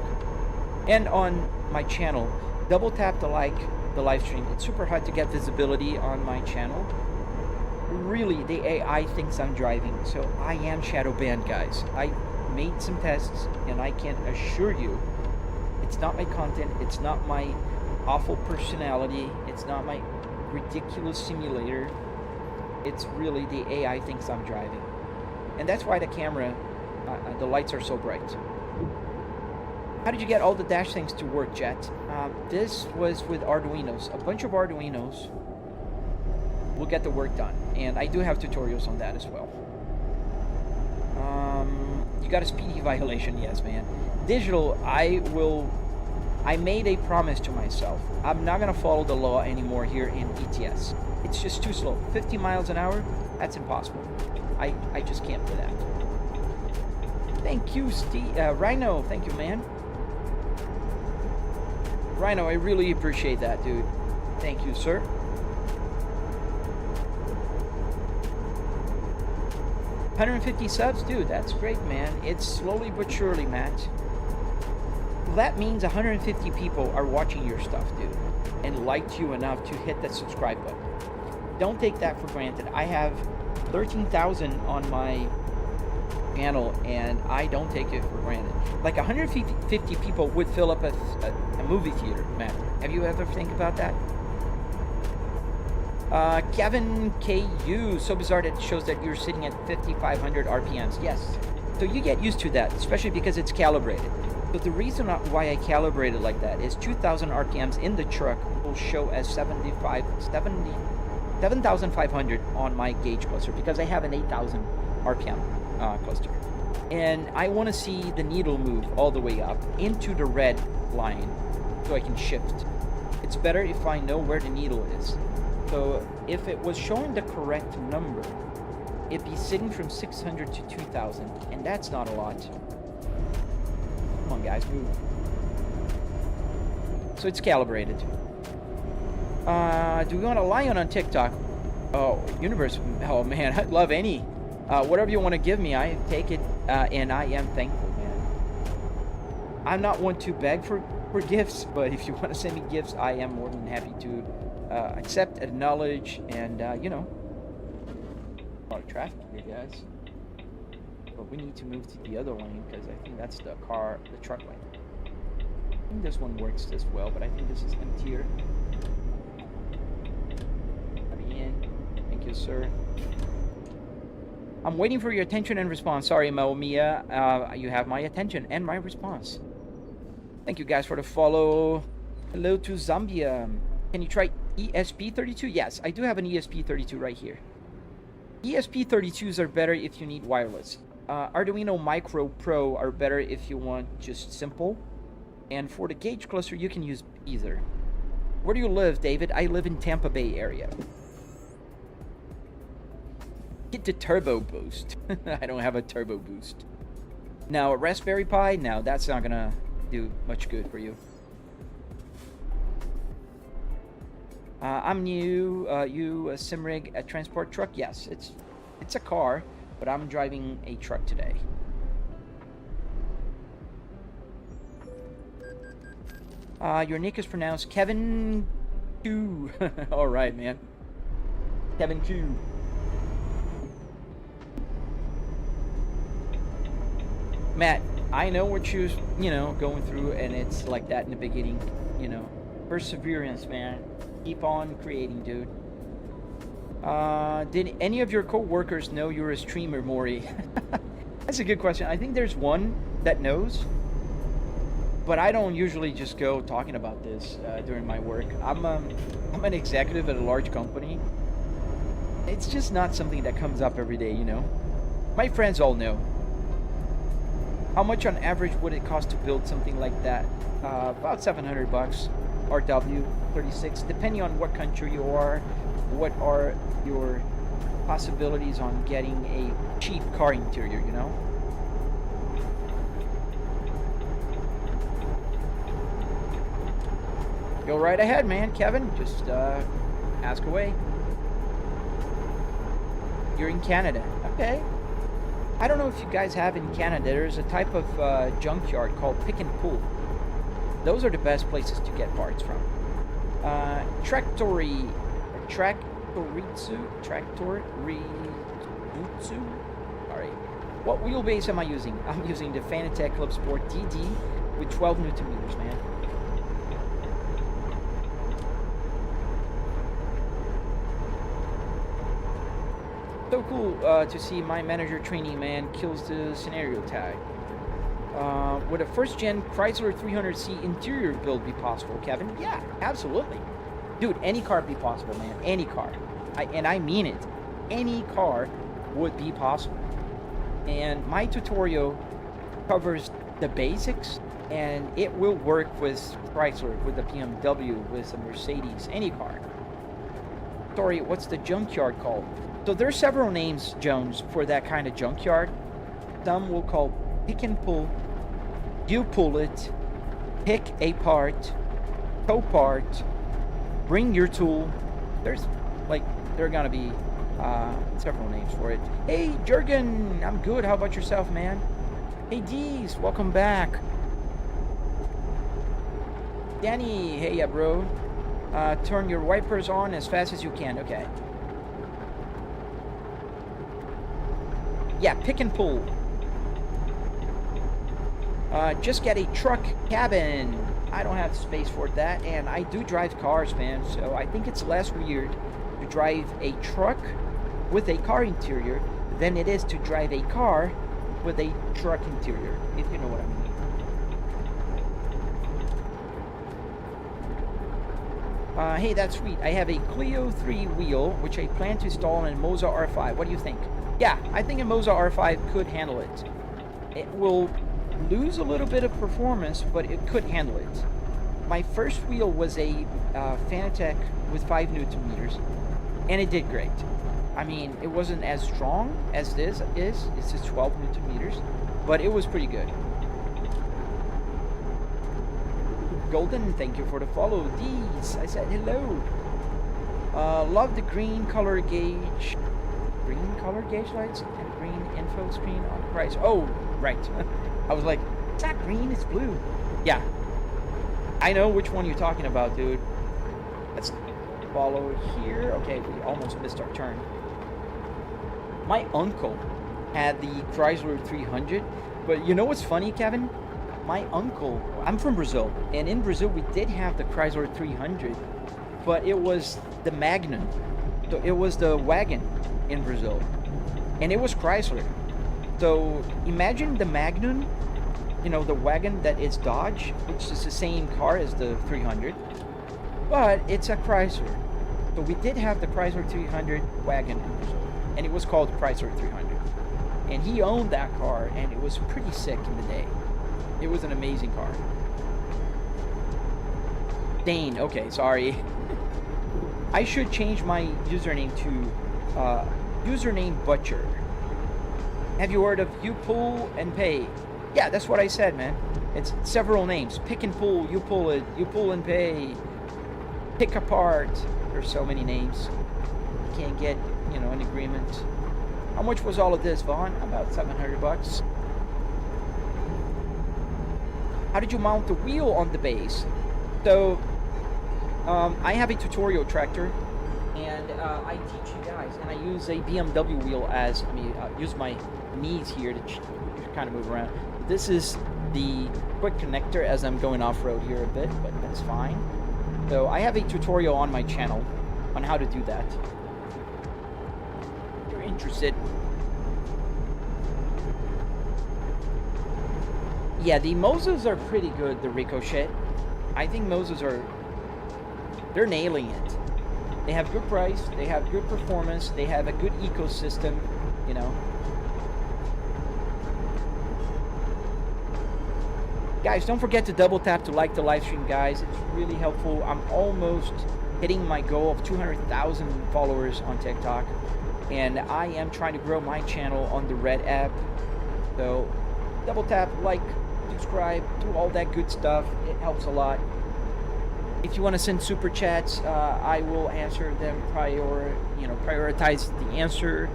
And on my channel, double tap the live stream. It's super hard to get visibility on my channel. Really, the AI thinks I'm driving, so I am shadow banned, guys. I made some tests, and I can assure you, it's not my content, it's not my awful personality, it's not my ridiculous simulator. It's really the AI thinks I'm driving. And that's why the camera, the lights are so bright. How did you get all the dash things to work, Jet? This was with Arduinos. A bunch of Arduinos will get the work done. And I do have tutorials on that as well. You got a speedy violation, yes, man. Digital, I made a promise to myself. I'm not gonna follow the law anymore here in ETS. It's just too slow. 50 miles an hour, that's impossible. I just can't do that. Thank you, Steve. Rhino, thank you, man. Rhino, I really appreciate that, dude. Thank you, sir. $150 subs, dude. That's great, man. It's slowly but surely, Matt. That means 150 people are watching your stuff, dude, and liked you enough to hit that subscribe button. Don't take that for granted. I have 13,000 on my channel, and I don't take it for granted. Like 150 people would fill up a movie theater, Matt. Have you ever think about that? Kevin KU, so bizarre that it shows that you're sitting at 5,500 RPMs. Yes. So you get used to that, especially because it's calibrated. So the reason why I calibrated like that is 2,000 RPMs in the truck will show as 7,500 on my gauge cluster because I have an 8,000 RPM cluster. And I want to see the needle move all the way up into the red line so I can shift. It's better if I know where the needle is. So if it was showing the correct number, it'd be sitting from 600 to 2,000, and that's not a lot. Come on, guys, move. So it's calibrated. Do we want a lion on TikTok? Oh, universe. Oh, man, I'd love any. Whatever you want to give me, I take it, and I am thankful, man. I'm not one to beg for gifts, but if you want to send me gifts, I am more than happy to accept, acknowledge, and, you know. A lot of traffic here, guys. But we need to move to the other lane because I think that's the truck lane. I think this one works as well, but I think this is emptier. Coming in. Thank you, sir. I'm waiting for your attention and response. Sorry, Maomia. You have my attention and my response. Thank you guys for the follow. Hello to Zambia. Can you try ESP32? Yes, I do have an ESP32 right here. ESP32s are better if you need wireless. Arduino Micro Pro are better if you want just simple. And for the gauge cluster, you can use either. Where do you live, David? I live in Tampa Bay area. Get the turbo boost. I don't have a turbo boost. Now, a Raspberry Pi? No, that's not gonna do much good for you. I'm new. You a Simrig, a transport truck? Yes, it's a car, but I'm driving a truck today. Your nick is pronounced Kevin Q. All right, man. Kevin Q. Matt, I know what you're, going through, and it's like that in the beginning, Perseverance, man. Keep on creating, dude. Did any of your co-workers know you're a streamer, Maury? That's a good question. I think there's one that knows, but I don't usually just go talking about this during my work. I'm an executive at a large company. It's just not something that comes up every day, My friends all know. How much on average would it cost to build something like that? About $700 RW36, depending on what country you are. What are your possibilities on getting a cheap car interior, Go right ahead, man, Kevin. Just ask away. You're in Canada. Okay. I don't know if you guys have in Canada, there's a type of junkyard called pick and pull. Those are the best places to get parts from. Traktoritsu. Alright. What wheelbase am I using? I'm using the Fanatec Clubsport DD with 12 Newton meters, man. So cool to see my manager trainee, man, kills the scenario tag. Would a first-gen Chrysler 300C interior build be possible, Kevin? Yeah, absolutely. Dude, any car be possible, man. Any car. And I mean it. Any car would be possible. And my tutorial covers the basics, and it will work with Chrysler, with the BMW, with the Mercedes, any car. Sorry, what's the junkyard called? So there's several names, Jones, for that kind of junkyard. Some will call pick and pull. You pull it, pick a part, co-part, Bring your tool. There's like, there are gonna be several names for it. Hey, Jurgen, I'm good. How about yourself, man? Hey, Deez, welcome back. Danny, hey, yeah, bro. Turn your wipers on as fast as you can. Okay. Yeah, pick and pull. Just get a truck cabin. I don't have space for that, and I do drive cars, man, so I think it's less weird to drive a truck with a car interior than it is to drive a car with a truck interior, if you know what I mean. Hey, that's sweet. I have a Clio 3 wheel, which I plan to install in Moza R5. What do you think? Yeah, I think a Moza R5 could handle it. It will lose a little bit of performance, but it could handle it. My first wheel was a Fanatec with 5 Newton meters, and it did great. I mean, it wasn't as strong as this is. It's just 12 Newton meters, but it was pretty good. Golden, thank you for the follow. These, I said hello. Love the green color gauge. Green color gauge lights and green info screen on the price. Oh, right. I was like, it's not green, it's blue. Yeah. I know which one you're talking about, dude. Let's follow here. Okay, we almost missed our turn. My uncle had the Chrysler 300, but you know what's funny, Kevin? My uncle, I'm from Brazil, and in Brazil we did have the Chrysler 300, but it was the Magnum. So it was the wagon in Brazil, and it was Chrysler. So imagine the Magnum, you know, the wagon that is Dodge, which is the same car as the 300, but it's a Chrysler. So we did have the Chrysler 300 wagon in Brazil, and it was called Chrysler 300. And he owned that car, and it was pretty sick in the day. It was an amazing car. Dane, okay, sorry. I should change my username to username Butcher. Have you heard of You Pull and Pay? Yeah, that's what I said, man. It's several names. Pick and pull, you pull it, you pull and pay. Pick apart. There's so many names. You can't get, you know, an agreement. How much was all of this, Vaughn? About 700 bucks. How did you mount the wheel on the base? So, I have a tutorial tractor, and I teach you guys, and I use a BMW wheel as, use my knees here to kind of move around. This is the quick connector as I'm going off-road here a bit, but that's fine. So I have a tutorial on my channel on how to do that. If you're interested. Yeah, the Mozas are pretty good, the Ricochet. I think Mozas are, they're nailing it. They have good price, they have good performance, they have a good ecosystem, you know. Guys, don't forget to double tap to like the live stream, guys. It's really helpful. I'm almost hitting my goal of 200,000 followers on TikTok, and I am trying to grow my channel on the Red app. So double tap, like, subscribe, do all that good stuff. It helps a lot. If you want to send super chats, I will answer them. Prioritize the answer.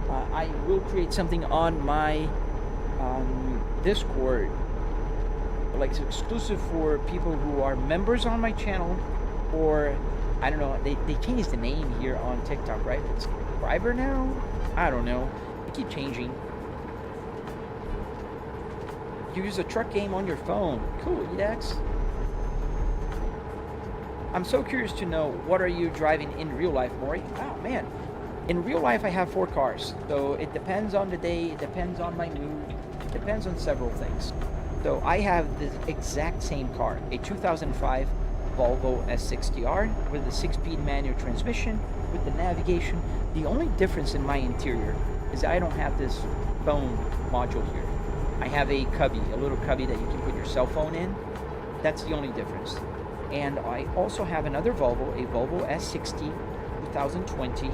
I will create something on my Discord, like it's exclusive for people who are members on my channel, or I don't know. They changed the name here on TikTok, right? It's subscriber now. I don't know. They keep changing. You use a truck game on your phone. Cool, Edax. I'm so curious to know, what are you driving in real life, Maury? Oh, man. In real life, I have 4 cars. So it depends on the day, it depends on my mood, it depends on several things. So I have the exact same car, a 2005 Volvo S60R with a 6-speed manual transmission, with the navigation. The only difference in my interior is I don't have this phone module here. I have a cubby, a little cubby that you can put your cell phone in. That's the only difference. And I also have another Volvo, a Volvo S60 2020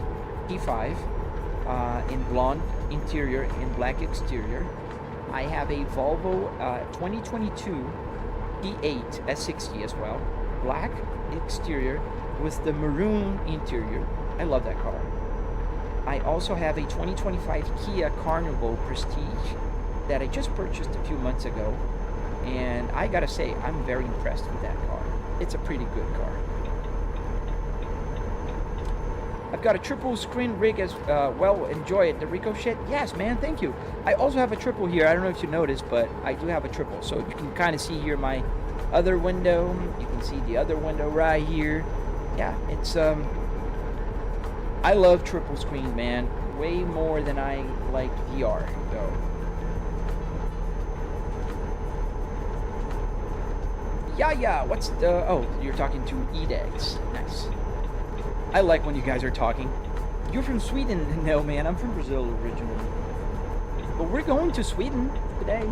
T5 in blonde interior and black exterior. I have a Volvo 2022 T8 S60 as well, black exterior with the maroon interior. I love that car. I also have a 2025 Kia Carnival Prestige that I just purchased a few months ago, and I gotta say, I'm very impressed with that car. It's a pretty good car. I've got a triple screen rig as well. Enjoy it. The Ricochet? Yes, man, thank you. I also have a triple here. I don't know if you noticed, but I do have a triple. So you can kind of see here my other window. You can see the other window right here. Yeah, it's I love triple screen, man. Way more than I like VR, though. Yeah, what's the... Oh, you're talking to Edex. Nice. I like when you guys are talking. You're from Sweden? No, man, I'm from Brazil originally. But we're going to Sweden today.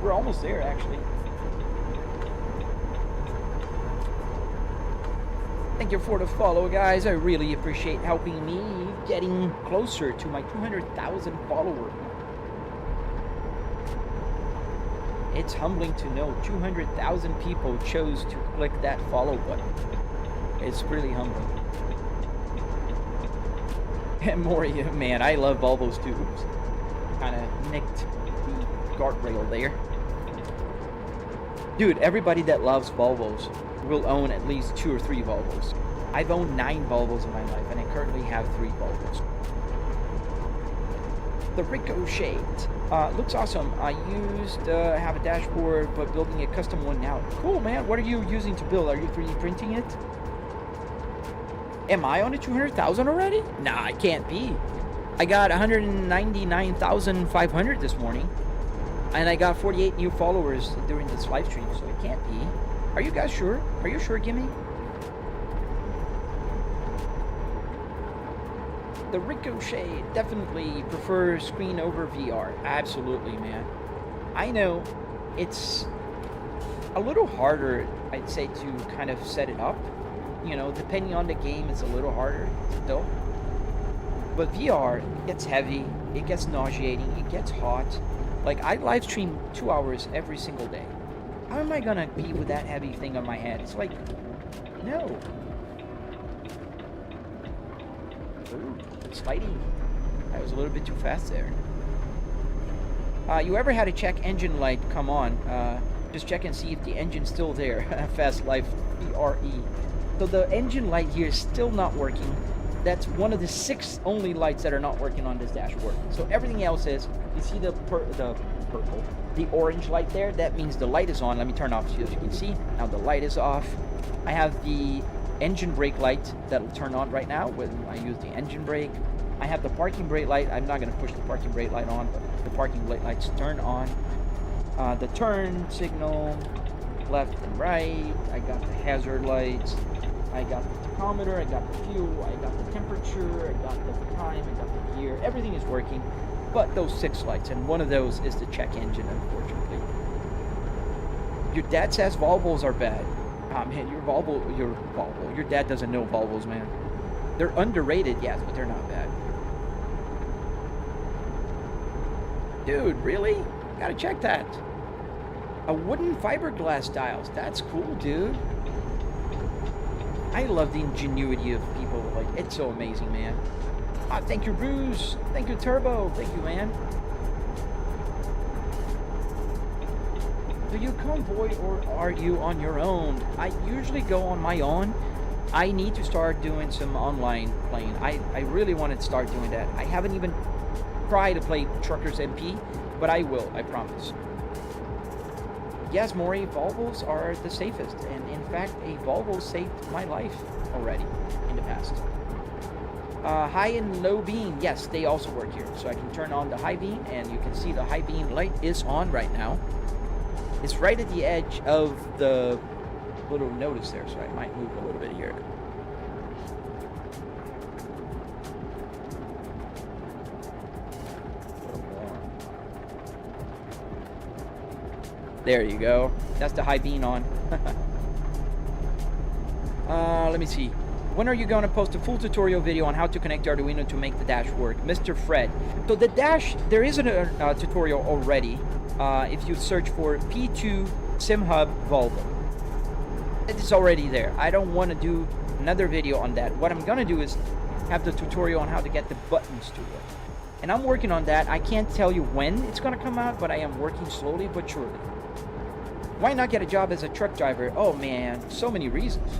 We're almost there, actually. Thank you for the follow, guys. I really appreciate helping me getting closer to my 200,000 followers. It's humbling to know 200,000 people chose to click that follow button. It's really humbling. And Maury, man, I love Volvos too. Kind of nicked the guardrail there. Dude, everybody that loves Volvos will own at least 2 or 3 Volvos. I've owned 9 Volvos in my life, and I currently have 3 Volvos. The Ricochet looks awesome. I have a dashboard, but building a custom one now. Cool, man. What are you using to build? Are you 3D printing it? Am I on a 200,000 already? Nah, I can't be. I got 199,500 this morning, and I got 48 new followers during this live stream, so it can't be. Are you guys sure? Are you sure, Gimme? The Ricochet definitely prefers screen over VR. Absolutely, man. I know it's a little harder, I'd say, to kind of set it up. You know, depending on the game, it's a little harder still. But VR, it gets heavy, it gets nauseating, it gets hot. Like, I live stream 2 hours every single day. How am I gonna be with that heavy thing on my head? It's like, no. Ooh, sliding. That was a little bit too fast there. You ever had a check engine light come on? Just check and see if the engine's still there. Fast life, PRE. So the engine light here is still not working. That's one of the 6 only lights that are not working on this dashboard. So everything else is, you see the orange light there? That means the light is on. Let me turn off so you can see. Now the light is off. I have the engine brake light that'll turn on right now when I use the engine brake. I have the parking brake light. I'm not going to push the parking brake light on, but the parking brake lights turn on. The turn signal, left and right. I got the hazard lights. I got the tachometer, I got the fuel, I got the temperature, I got the time, I got the gear. Everything is working, but those 6 lights, and one of those is the check engine, unfortunately. Your dad says Volvos are bad. Man, your dad doesn't know Volvos, man. They're underrated, yes, but they're not bad. Dude, really? Gotta check that. A wooden fiberglass dials. That's cool, dude. I love the ingenuity of people. Like, it's so amazing, man. Thank you, Bruce. Thank you, Turbo. Thank you, man. Do you convoy or are you on your own? I usually go on my own. I need to start doing some online playing. I really want to start doing that. I haven't even tried to play Truckers MP, but I will, I promise. Yes, Maury, Volvos are the safest, and in fact, a Volvo saved my life already in the past. High and low beam, yes, they also work here. So I can turn on the high beam, and you can see the high beam light is on right now. It's right at the edge of the little notice there, so I might move a little bit here. There you go. That's the high beam on. Let me see. When are you going to post a full tutorial video on how to connect Arduino to make the dash work? Mr. Fred. So the dash, there is a tutorial already. If you search for P2 SimHub Volvo. It's already there. I don't want to do another video on that. What I'm gonna do is have the tutorial on how to get the buttons to work. And I'm working on that. I can't tell you when it's gonna come out, but I am working slowly but surely. Why not get a job as a truck driver? Oh man, so many reasons.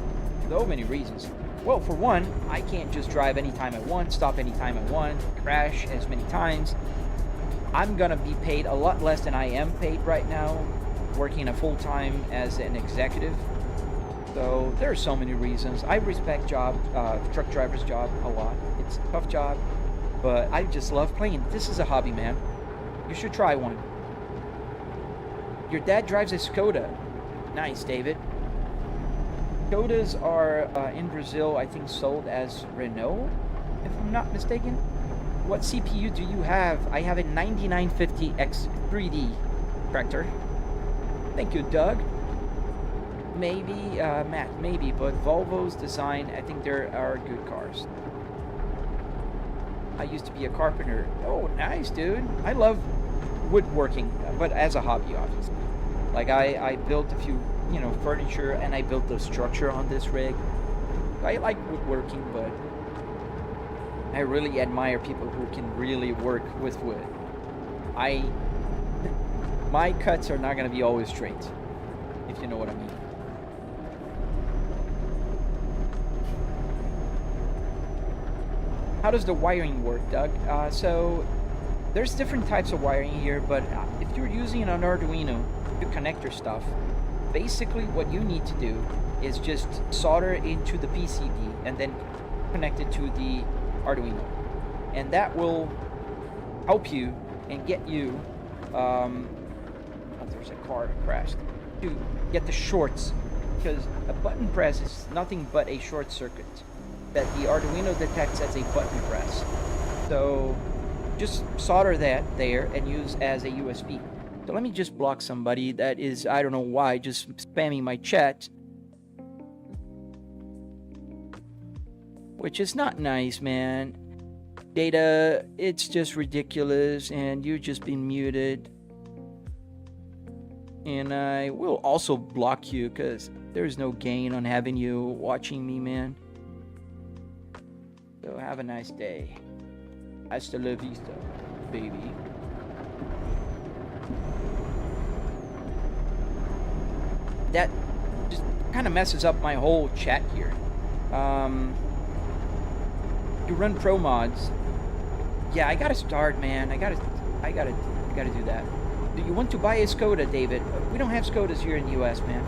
So many reasons. Well, for one, I can't just drive anytime I want, stop anytime I want, crash as many times. I'm gonna be paid a lot less than I am paid right now, working a full-time as an executive. So there are so many reasons. I respect truck driver's job a lot. It's a tough job, but I just love playing. This is a hobby, man. You should try one. Your dad drives a Skoda. Nice, David. Skodas are in Brazil, I think, sold as Renault, if I'm not mistaken. What CPU do you have? I have a 9950X3D tractor. Thank you, Doug. Maybe, Matt, maybe, but Volvo's design, I think there are good cars. I used to be a carpenter. Oh, nice, dude. I love woodworking, but as a hobby, obviously. Like, I built a few, you know, furniture, and I built the structure on this rig. I like woodworking, but I really admire people who can really work with wood. My cuts are not going to be always straight, if you know what I mean. How does the wiring work, Doug? So there's different types of wiring here, but if you're using an Arduino to connect your stuff, basically what you need to do is just solder into the PCB and then connect it to the Arduino, and that will help you and get you oh, there's a car that crashed, to get the shorts, because a button press is nothing but a short circuit that the Arduino detects as a button press. So just solder that there and use as a USB. So let me just block somebody that is, I don't know why, just spamming my chat, which is not nice, man. Data, it's just ridiculous, and you've just been muted. And I will also block you, because there's no gain on having you watching me, man. So have a nice day. Hasta la vista, baby. That just kind of messes up my whole chat here. You run pro mods. Yeah, I gotta start, man. I gotta do that. Do you want to buy a Skoda, David? We don't have Skodas here in the US, man.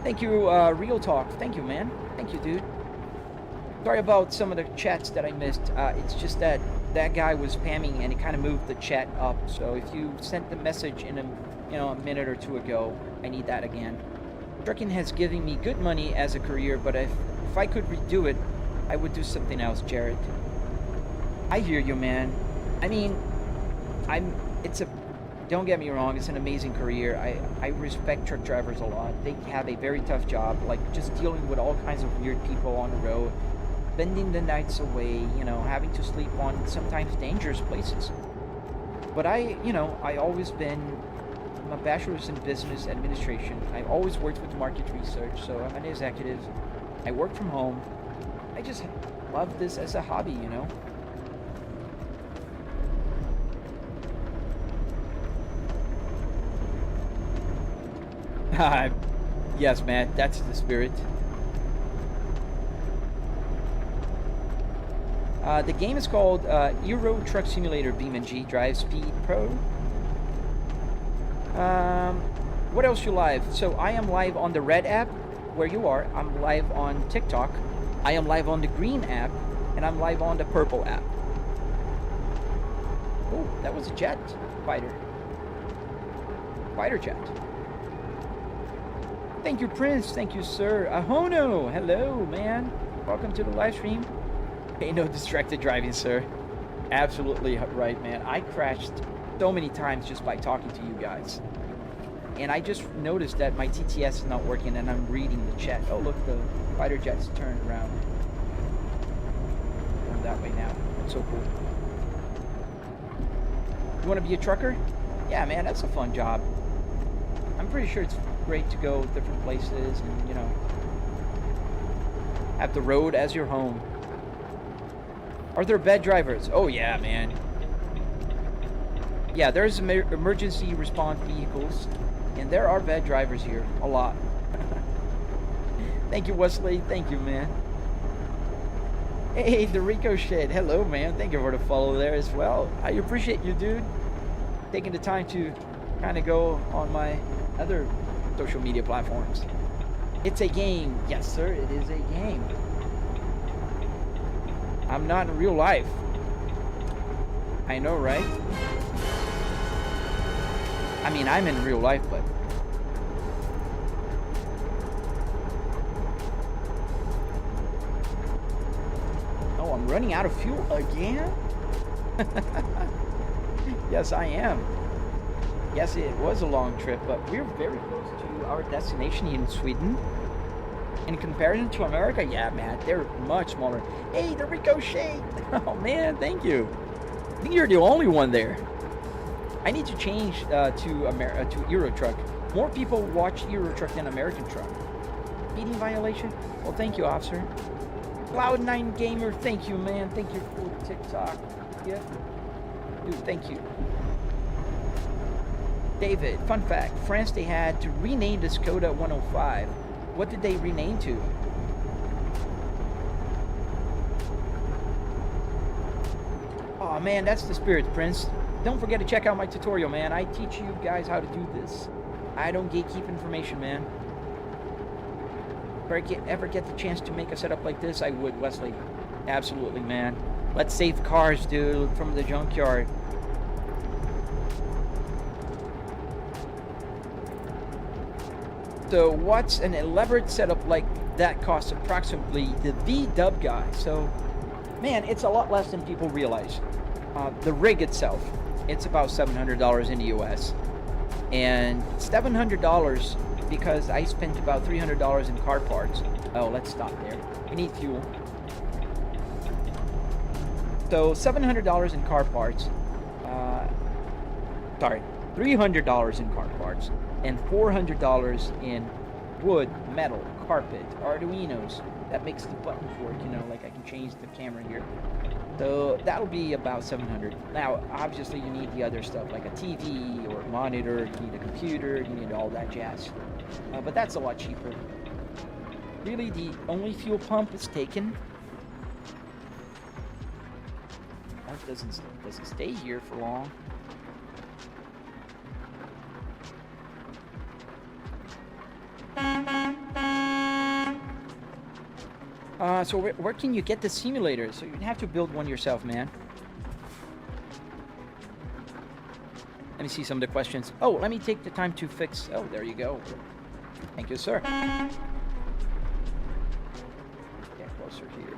Thank you, Real Talk. Thank you, man. Thank you, dude. Sorry about some of the chats that I missed. It's just that guy was spamming and it kind of moved the chat up. So if you sent the message in a minute or two ago, I need that again. Trucking has given me good money as a career, but if I could redo it, I would do something else, Jared. I hear you, man. I mean, don't get me wrong, it's an amazing career. I respect truck drivers a lot. They have a very tough job, like just dealing with all kinds of weird people on the road, spending the nights away, having to sleep on sometimes dangerous places. But I always been, I'm a bachelor's in business administration. I always worked with market research, so I'm an executive. I work from home. I just love this as a hobby, Yes, man, that's the spirit. The game is called Euro Truck Simulator BeamNG.drive Speed Pro. What else you live? So I am live on the red app, where you are. I'm live on TikTok. I am live on the green app, and I'm live on the purple app. Oh, that was a jet fighter. Fighter jet. Thank you, Prince. Thank you, sir. Ahono. Hello, man. Welcome to the live stream. Ain't no distracted driving, sir. Absolutely right, man. I crashed so many times just by talking to you guys. And I just noticed that my TTS is not working, and I'm reading the chat. Oh, look, the fighter jet's turned around. Going that way now. That's so cool. You want to be a trucker? Yeah, man, that's a fun job. I'm pretty sure it's great to go different places and, Have the road as your home. Are there bad drivers? Oh yeah, man. Yeah, there's emergency response vehicles, and there are bad drivers here. A lot. Thank you, Wesley. Thank you, man. Hey, the Ricochet. Hello, man. Thank you for the follow there as well. I appreciate you, dude. Taking the time to kind of go on my other social media platforms. It's a game. Yes, sir. It is a game. I'm not in real life. I know, right? I mean, I'm in real life, but... Oh, I'm running out of fuel again? Yes, I am. Yes, it was a long trip, but we're very close to our destination in Sweden. In comparison to America, yeah, man, they're much smaller. Hey, the Ricochet! Oh, man, thank you. I think you're the only one there. I need to change to Euro Truck. More people watch Euro Truck than American Truck. Speeding violation? Well, thank you, officer. Cloud9 Gamer, thank you, man. Thank you for the TikTok. Yeah. Dude, thank you. David, fun fact. France, they had to rename the Skoda 105. What did they rename to? Oh, man, that's the spirit, Prince. Don't forget to check out my tutorial, man. I teach you guys how to do this. I don't gatekeep information, man. If I ever get the chance to make a setup like this, I would, Wesley. Absolutely, man. Let's save cars, dude, from the junkyard. So what's an elaborate setup like that costs approximately the V-dub guy? So, man, it's a lot less than people realize. The rig itself, it's about $700 in the US. And $700 because I spent about $300 in car parts. Oh, let's stop there. We need fuel. So $700 in car parts. Sorry, $300 in car parts. And $400 in wood, metal, carpet, arduinos. That makes the buttons work, you know, like I can change the camera here. So that'll be about $700. Now, obviously you need the other stuff like a TV or a monitor, you need a computer, you need all that jazz. But that's a lot cheaper. Really, the only fuel pump is taken. That doesn't stay here for long. So where can you get the simulator? So you have to build one yourself, man. Let me see some of the questions. Oh, let me take the time to fix. Oh, there you go. Thank you, sir. Get closer here.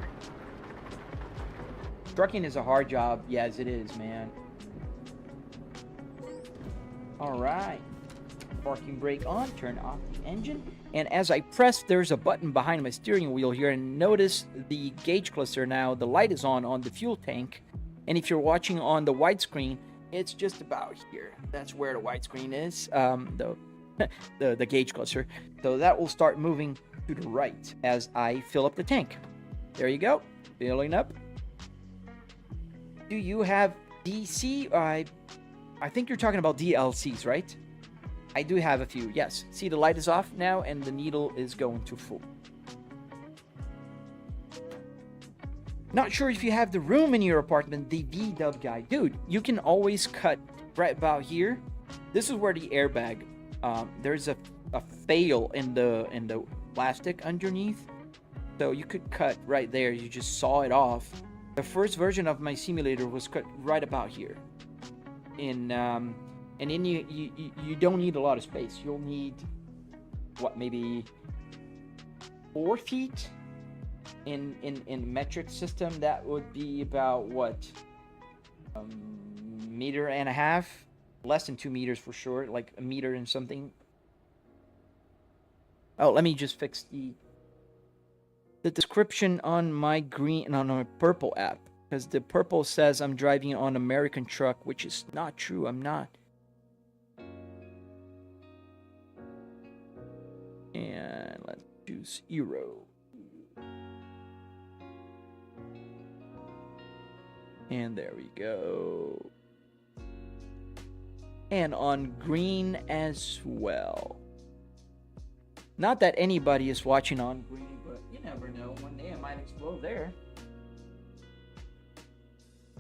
Trucking is a hard job. Yes, it is, man. All right. Parking brake on. Turn off the engine. And as I press, there's a button behind my steering wheel here, and notice the gauge cluster now. The light is on the fuel tank, and if you're watching on the widescreen, it's just about here. That's where the widescreen is, the gauge cluster. So that will start moving to the right as I fill up the tank. There you go, filling up. Do you have DC? I think you're talking about DLCs, right? I do have a few, yes. See, the light is off now, and the needle is going to full. Not sure if you have the room in your apartment, the V-dub guy. Dude, you can always cut right about here. This is where the airbag, there's a fail in the plastic underneath. So you could cut right there. You just saw it off. The first version of my simulator was cut right about here. And then you don't need a lot of space. You'll need, what, maybe 4 feet in metric system. That would be about, what, meter and a half? Less than 2 meters for sure, like a meter and something. Oh, let me just fix the description on my purple app. Because the purple says I'm driving on American truck, which is not true. I'm not. And let's choose Euro. And there we go. And on green as well. Not that anybody is watching on green, but you never know. One day I might explode there.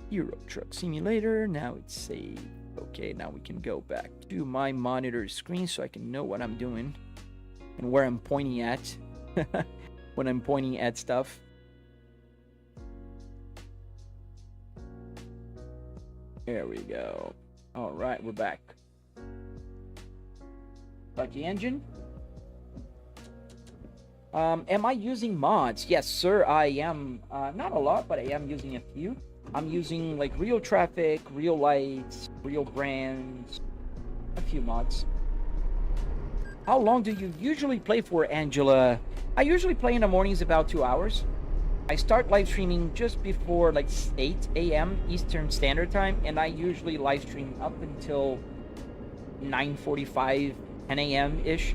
Euro Truck Simulator. Now it's saved. Okay, now we can go back to my monitor screen so I can know what I'm doing and where I'm pointing at when I'm pointing at stuff. There we go. All right, we're back. Start the engine. Am I using mods? Yes, sir, I am. Not a lot, but I am using a few. I'm using like real traffic, real lights, real brands, a few mods. How long do you usually play for, Angela? I usually play in the mornings about 2 hours. I start live streaming just before like 8 a.m. Eastern Standard Time, and I usually live stream up until 9:45, 10 a.m. ish.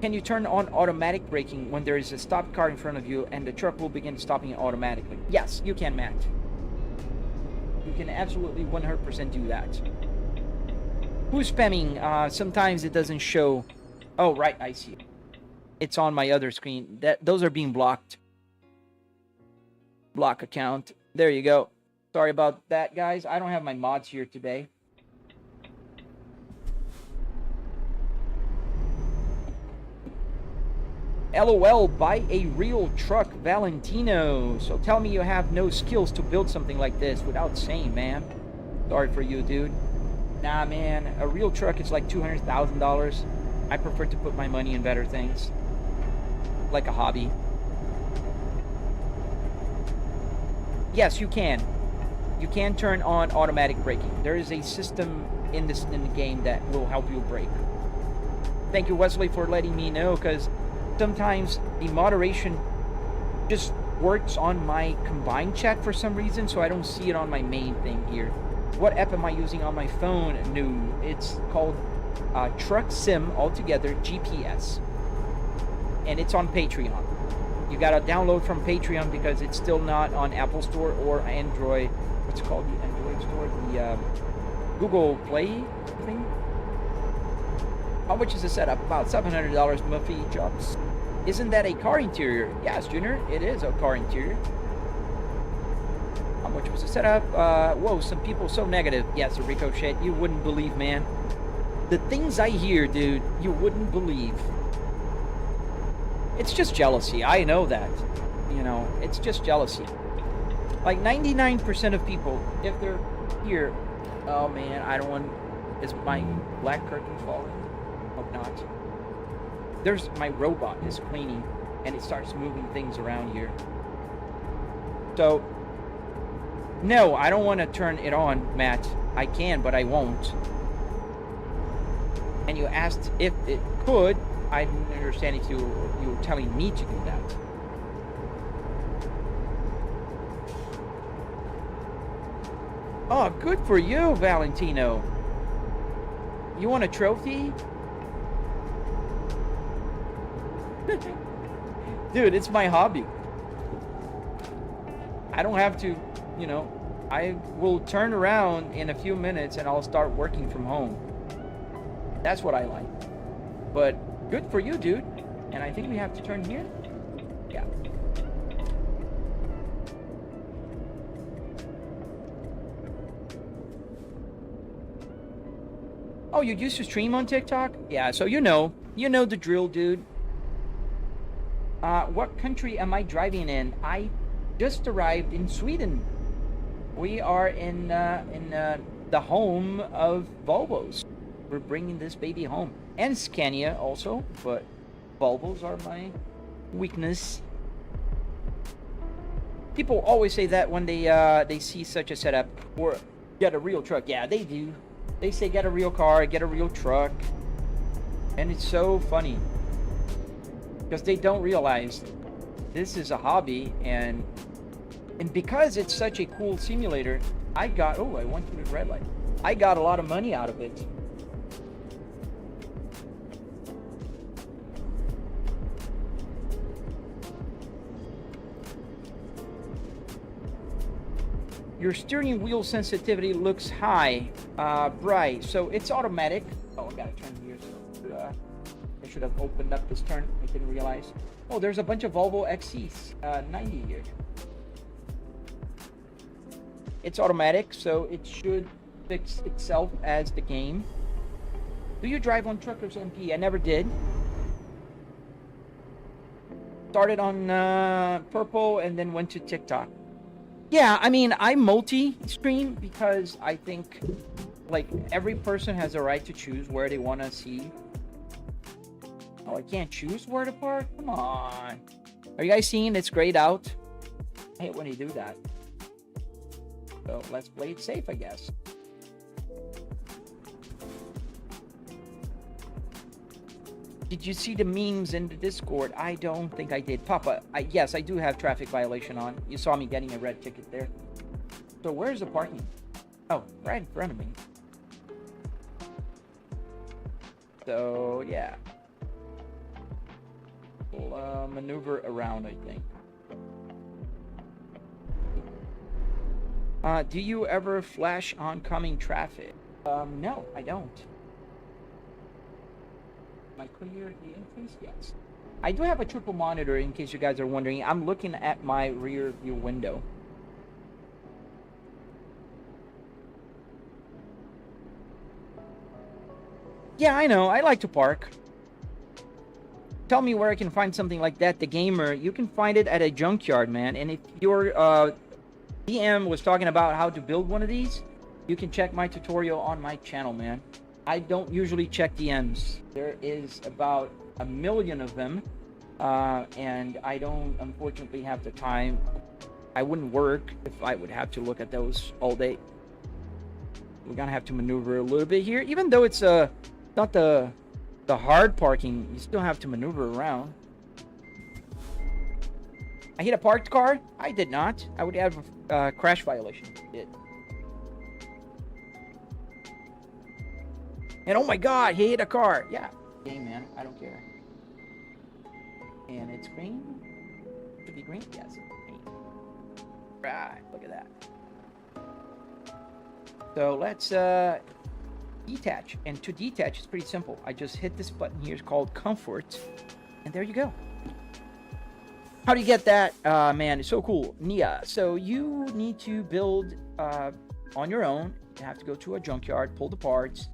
Can you turn on automatic braking when there is a stopped car in front of you and the truck will begin stopping automatically? Yes, you can, Matt. You can absolutely 100% do that. Who's spamming? Sometimes it doesn't show. Oh, right, I see it. It's on my other screen. Those are being blocked. Block account. There you go. Sorry about that, guys. I don't have my mods here today. LOL, buy a real truck, Valentino. So tell me you have no skills to build something like this without saying, man. Sorry for you, dude. Nah, man. A real truck is like $200,000. I prefer to put my money in better things. Like a hobby. Yes, you can. You can turn on automatic braking. There is a system in the game that will help you brake. Thank you, Wesley, for letting me know, because sometimes the moderation just works on my combined chat for some reason, so I don't see it on my main thing here. What app am I using on my phone? No, it's called Truck Sim altogether, GPS. And it's on Patreon. You gotta download from Patreon because it's still not on Apple Store or Android. What's it called? The Android Store? The Google Play thing? How much is the setup? About $700, Muffy Jobs. Isn't that a car interior? Yes, Junior, it is a car interior. How much was the setup? Whoa, some people so negative. Yes, a Ricochet. You wouldn't believe, man. The things I hear, dude, you wouldn't believe. It's just jealousy. I know that. You know, it's just jealousy. Like 99% of people, if they're here, oh man, I don't want, is my black curtain falling? Hope not. There's my robot is cleaning and it starts moving things around here. So, no, I don't want to turn it on, Matt. I can, but I won't. And you asked if it could. I didn't understand if you were telling me to do that. Oh, good for you, Valentino. You want a trophy? Dude, it's my hobby. I don't have to, you know, I will turn around in a few minutes and I'll start working from home. That's what I like. But good for you, dude. And I think we have to turn here. Yeah. Oh, you used to stream on TikTok? Yeah, so you know the drill, dude. What country am I driving in? I just arrived in Sweden. We are in the home of Volvos. We're bringing this baby home. And Scania also, but Volvos are my weakness. People always say that when they see such a setup, or get a real truck. Yeah, they do. They say get a real car, get a real truck. And it's so funny. Because they don't realize this is a hobby, and because it's such a cool simulator, I went through the red light. I got a lot of money out of it. Your steering wheel sensitivity looks high, bright. So it's automatic. Oh, I gotta turn here. So, I should have opened up this turn. I didn't realize. Oh, there's a bunch of Volvo XC90 here. It's automatic, so it should fix itself as the game. Do you drive on Truckers MP? I never did. Started on purple and then went to TikTok. Yeah, I mean, I multi-screen because I think, like, every person has a right to choose where they want to see. Oh, I can't choose where to park? Come on. Are you guys seeing it's grayed out? I hate when you do that. So let's play it safe, I guess. Did you see the memes in the Discord? I don't think I did. Papa, yes, I do have traffic violation on. You saw me getting a red ticket there. So where's the parking? Oh, right in front of me. So, yeah. We'll maneuver around, I think. Do you ever flash oncoming traffic? No, I don't. Am I clear the increase? Yes. I do have a triple monitor in case you guys are wondering. I'm looking at my rear view window. Yeah, I know. I like to park. Tell me where I can find something like that. The Gamer, you can find it at a junkyard, man. And if your DM was talking about how to build one of these, you can check my tutorial on my channel, man. I don't usually check DMs. There is about 1 million of them, and I don't, unfortunately, have the time. I wouldn't work if I would have to look at those all day. We're gonna have to maneuver a little bit here, even though it's not the hard parking. You still have to maneuver around. I hit a parked car. I did not. I would have a crash violation. I did. And oh my God, he hit a car. Yeah. Hey man, I don't care. And it's green. Should be green. Yes, it's green. Right. Look at that. So let's detach. And to detach, it's pretty simple. I just hit this button here. It's called Comfort. And there you go. How do you get that? Man, it's so cool. Nia, so you need to build on your own. You have to go to a junkyard, pull the parts,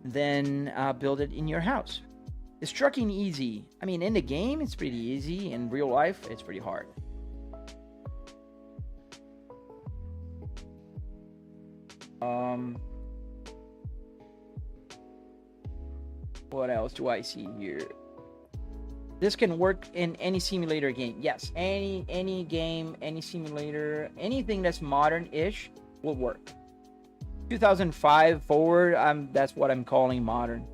then build it in your house. Is trucking easy? I mean, in the game, it's pretty easy. In real life, it's pretty hard. What else do I see here? This can work in any simulator game. Yes, any game, any simulator, anything that's modern-ish will work. 2005 forward, that's what I'm calling modern.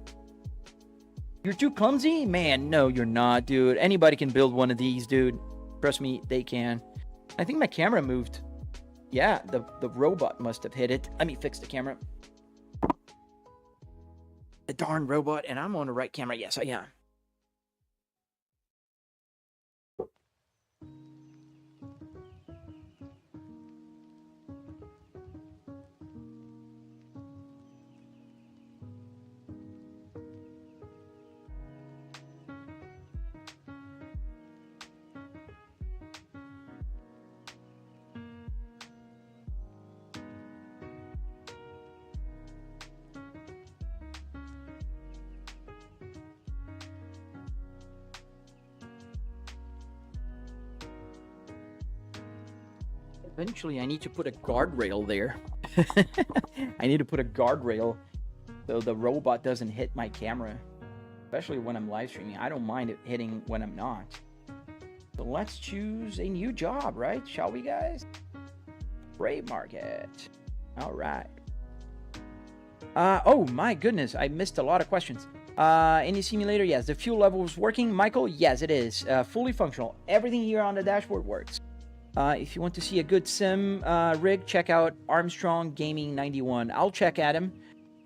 You're too clumsy? Man, no, you're not, dude. Anybody can build one of these, dude. Trust me, they can. I think my camera moved. Yeah, the robot must have hit it. Let me fix the camera. The darn robot, and I'm on the right camera. Yes, I am. Eventually, I need to put a guardrail there. I need to put a guardrail so the robot doesn't hit my camera, especially when I'm live streaming. I don't mind it hitting when I'm not. So let's choose a new job, right? Shall we, guys? Brave market. All right. Oh my goodness, I missed a lot of questions. Any simulator? Yes. The fuel level is working. Michael? Yes, it is. Fully functional. Everything here on the dashboard works. If you want to see a good sim rig, check out Armstrong Gaming 91. I'll check at him.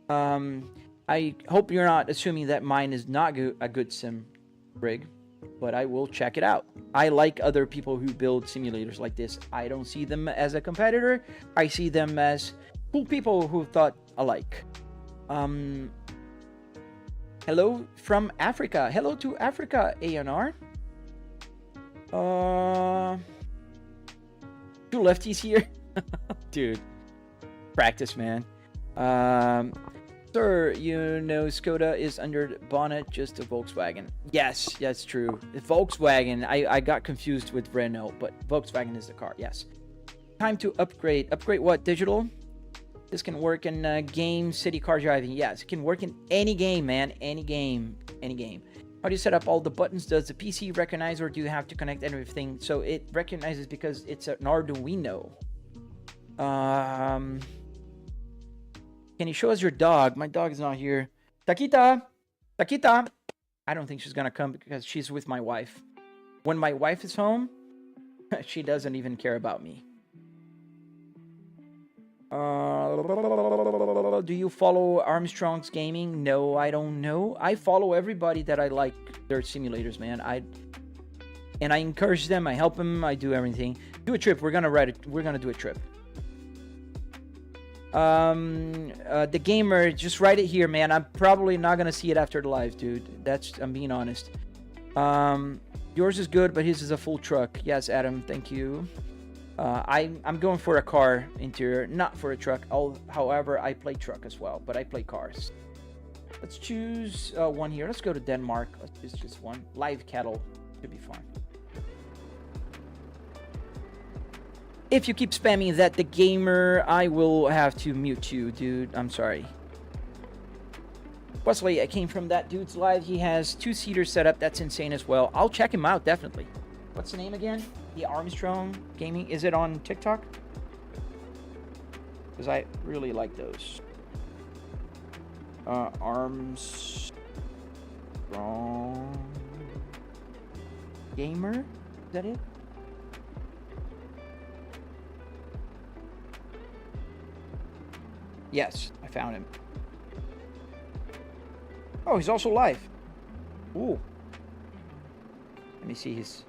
I hope you're not assuming that mine is not a good sim rig. but I will check it out. I like other people who build simulators like this. I don't see them as a competitor. I see them as cool people who thought alike. Hello from Africa. Hello to Africa, ANR. Two lefties here. Dude, practice, man. Sir, you know Skoda is under the bonnet, just a Volkswagen. Yes, that's true. Volkswagen, I got confused with Renault, but Volkswagen is the car, yes. Time to upgrade. Upgrade what? Digital? This can work in game, city car driving. Yes, it can work in any game, man. Any game. Any game. How do you set up all the buttons? Does the PC recognize, or do you have to connect everything? So it recognizes because it's an Arduino. Can you show us your dog? My dog is not here. Taquita! Taquita! I don't think she's gonna come because she's with my wife. When my wife is home, she doesn't even care about me. Do you follow Armstrong's Gaming? No, I don't know. I follow everybody that I like their simulators, man. And I encourage them. I help them. I do everything. Do a trip. We're gonna ride it. We're gonna do a trip. The gamer, just write it here, man. I'm probably not gonna see it after the live, dude. I'm being honest. Yours is good, but his is a full truck. Yes, Adam, thank you. I'm going for a car interior, not for a truck. However, I play truck as well, but I play cars. Let's choose one here. Let's go to Denmark. Let's choose just one. Live cattle should be fun. If you keep spamming that, the gamer, I will have to mute you, dude. I'm sorry. Wesley, I came from that dude's live. He has 2-seaters set up. That's insane as well. I'll check him out, definitely. What's the name again? The Armstrong Gaming. Is it on TikTok? Because I really like those. Armstrong Gamer? Is that it? Yes, I found him. Oh, he's also live. Ooh. Let me see his...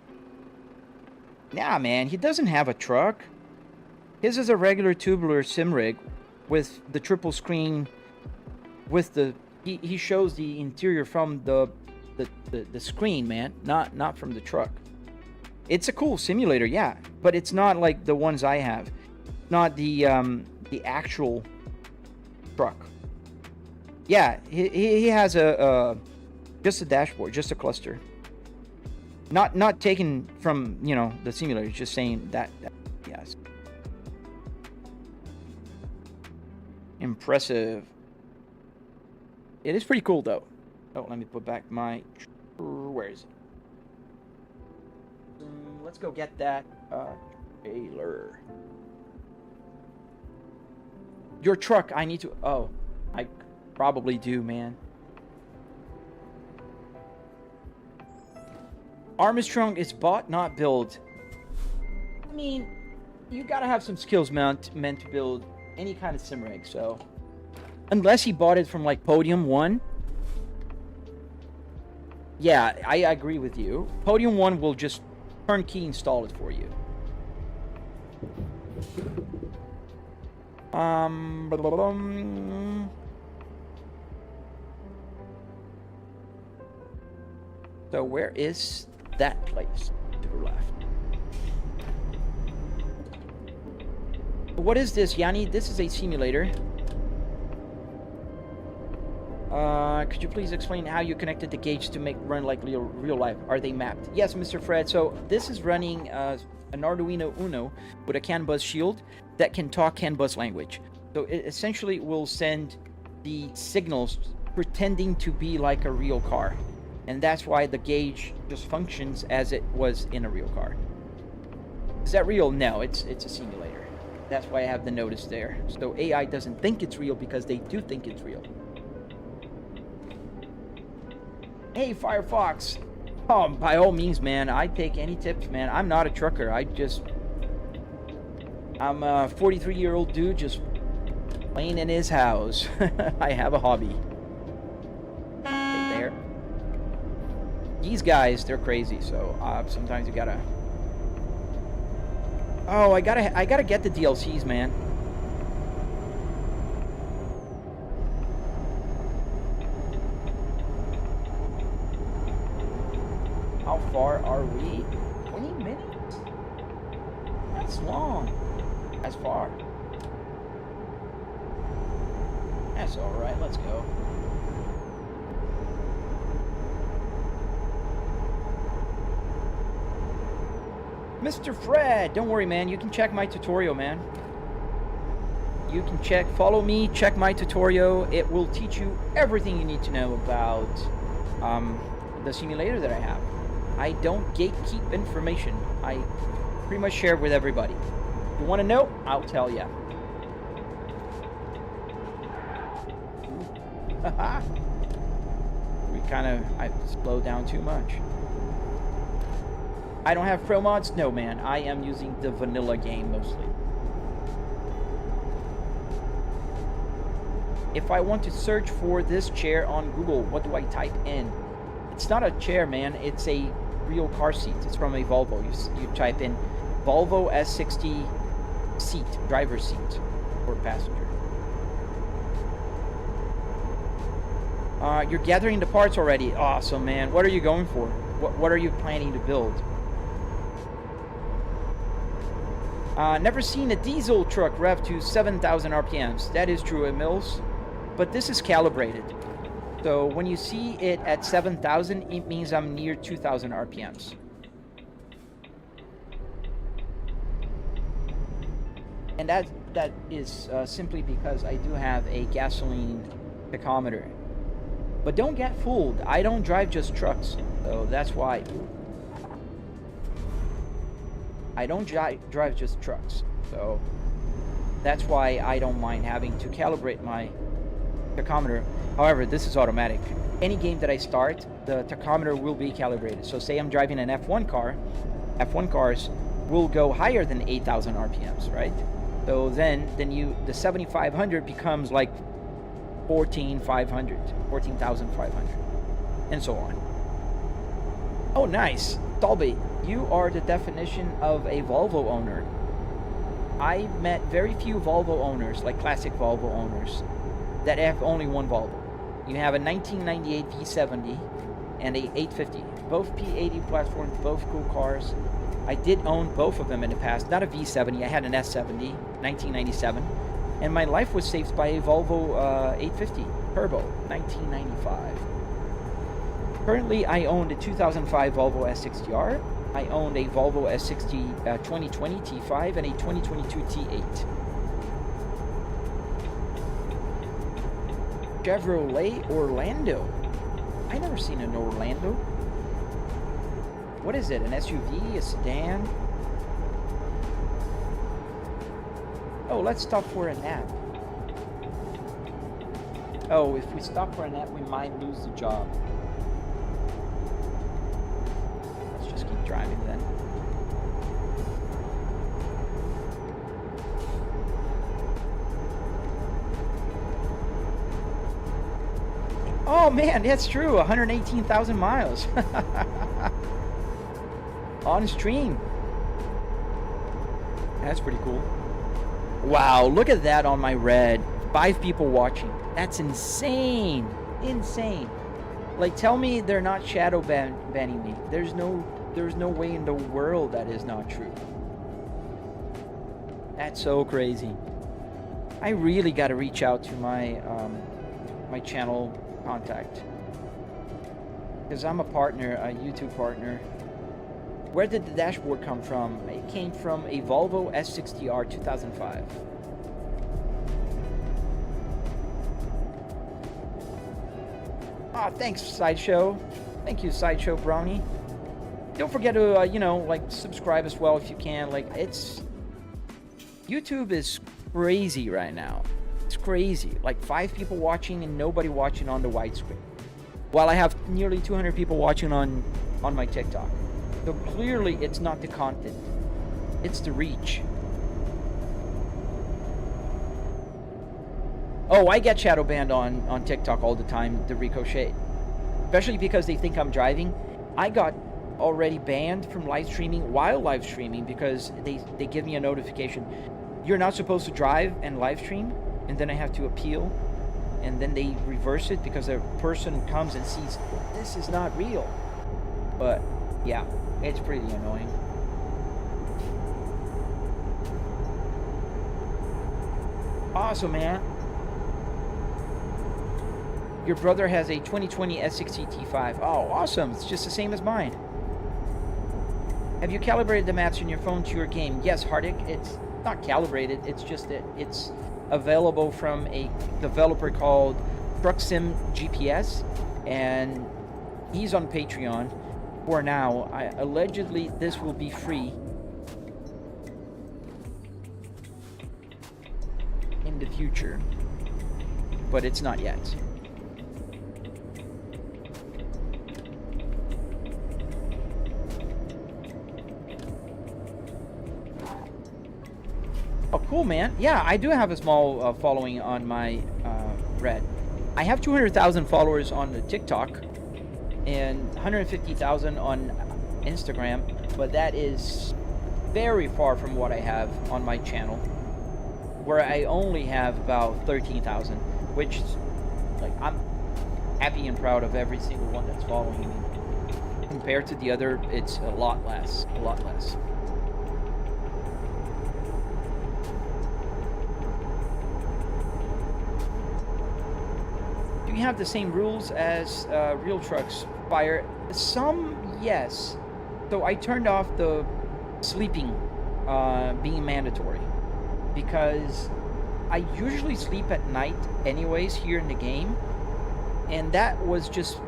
Nah, man, he doesn't have a truck. His is a regular tubular sim rig with the triple screen with the... He shows the interior from the screen, man, not from the truck. It's a cool simulator, yeah, but it's not like the ones I have. Not the actual truck. Yeah, he has just a dashboard, just a cluster. Not taken from, you know, the simulator, just saying that yes. Impressive. It is pretty cool though. Oh, let me put back my... Where is it? Let's go get that trailer. Your truck, I need to... Oh, I probably do, man. Armstrong is bought, not built. I mean, you gotta have some skills meant to build any kind of sim rig, so... Unless he bought it from, like, Podium 1. Yeah, I agree with you. Podium 1 will just turnkey install it for you. So where is that place to the left? What is this, Yanni? This is a simulator. Could you please explain how you connected the gauge to make run like real life? Are they mapped? Yes, Mr. Fred. So this is running an Arduino Uno with a CAN bus shield that can talk CAN bus language. So it essentially will send the signals pretending to be like a real car. And that's why the gauge just functions as it was in a real car. Is that real? No, it's a simulator. That's why I have the notice there. So AI doesn't think it's real because they do think it's real. Hey, Firefox. Oh, by all means, man. I take any tips, man. I'm not a trucker. I'm a 43-year-old dude just playing in his house. I have a hobby. Hey there. These guys, they're crazy. So sometimes you gotta. Oh, I gotta get the DLCs, man. How far are we? 20 minutes? That's long. That's far. That's alright, let's go. Mr. Fred, don't worry, man. You can check my tutorial, man. You can follow me, check my tutorial. It will teach you everything you need to know about the simulator that I have. I don't gatekeep information. I pretty much share it with everybody. If you want to know, I'll tell you. I slowed down too much. I don't have pro mods? No, man. I am using the vanilla game mostly. If I want to search for this chair on Google, what do I type in? It's not a chair, man. It's a real car seat. It's from a Volvo. You type in Volvo S60 seat, driver's seat for passenger. You're gathering the parts already. Awesome, man. What are you going for? What are you planning to build? Never seen a diesel truck rev to 7,000 RPMs. That is true, Mills. But this is calibrated. So when you see it at 7,000, it means I'm near 2,000 RPMs. And that is simply because I do have a gasoline tachometer. But don't get fooled. I don't drive just trucks. So that's why. I don't drive just trucks. So that's why I don't mind having to calibrate my tachometer. However, this is automatic. Any game that I start, the tachometer will be calibrated. So say I'm driving an F1 car. F1 cars will go higher than 8,000 RPMs, right? So then the 7,500 becomes like 14,500, and so on. Oh, nice. Dolby, you are the definition of a Volvo owner. I met very few Volvo owners, like classic Volvo owners, that have only one Volvo. You have a 1998 V70 and a 850, both P80 platforms, both cool cars. I did own both of them in the past. Not a V70, I had an S70, 1997. And my life was saved by a Volvo 850 Turbo, 1995. Currently, I own a 2005 Volvo S60R. I owned a Volvo S60 2020 T5 and a 2022 T8. Chevrolet Orlando. I never seen an Orlando. What is it? An SUV? A sedan? Oh, let's stop for a nap. Oh, if we stop for a nap, we might lose the job. Let's just keep driving then. Oh man, that's true. 118,000 miles. On stream. That's pretty cool. Wow, look at that on my red. 5 people watching. That's insane. Insane. Like, tell me they're not shadow banning me. There's no way in the world that is not true. That's so crazy. I really got to reach out to my my channel contact, because I'm a partner, a YouTube partner. Where did the dashboard come from? It came from a Volvo S60R 2005. Ah, thanks, Sideshow. Thank you, Sideshow Brownie. Don't forget to, you know, like, subscribe as well if you can. Like, YouTube is crazy right now. It's crazy. Like, 5 people watching and nobody watching on the widescreen. While I have nearly 200 people watching on my TikTok. So clearly it's not the content. It's the reach. Oh, I get shadow banned on TikTok all the time, the Ricochet. Especially because they think I'm driving. I got already banned from live streaming while live streaming because they give me a notification. You're not supposed to drive and live stream, and then I have to appeal, and then they reverse it because a person comes and sees this is not real. But yeah, it's pretty annoying. Awesome, man. Your brother has a 2020 S60R. Oh, awesome. It's just the same as mine. Have you calibrated the maps on your phone to your game? Yes, Hardik. It's not calibrated. It's just that it's available from a developer called Trucksim GPS, and he's on Patreon for now. Allegedly, this will be free in the future, but it's not yet. Oh, cool, man. Yeah, I do have a small following on my Red. I have 200,000 followers on the TikTok and 150,000 on Instagram, but that is very far from what I have on my channel, where I only have about 13,000, which is, like, I'm happy and proud of every single one that's following me. Compared to the other, it's a lot less, a lot less. Do you have the same rules as real trucks fire? Some, yes. So I turned off the sleeping being mandatory, because I usually sleep at night anyways here in the game, and that was just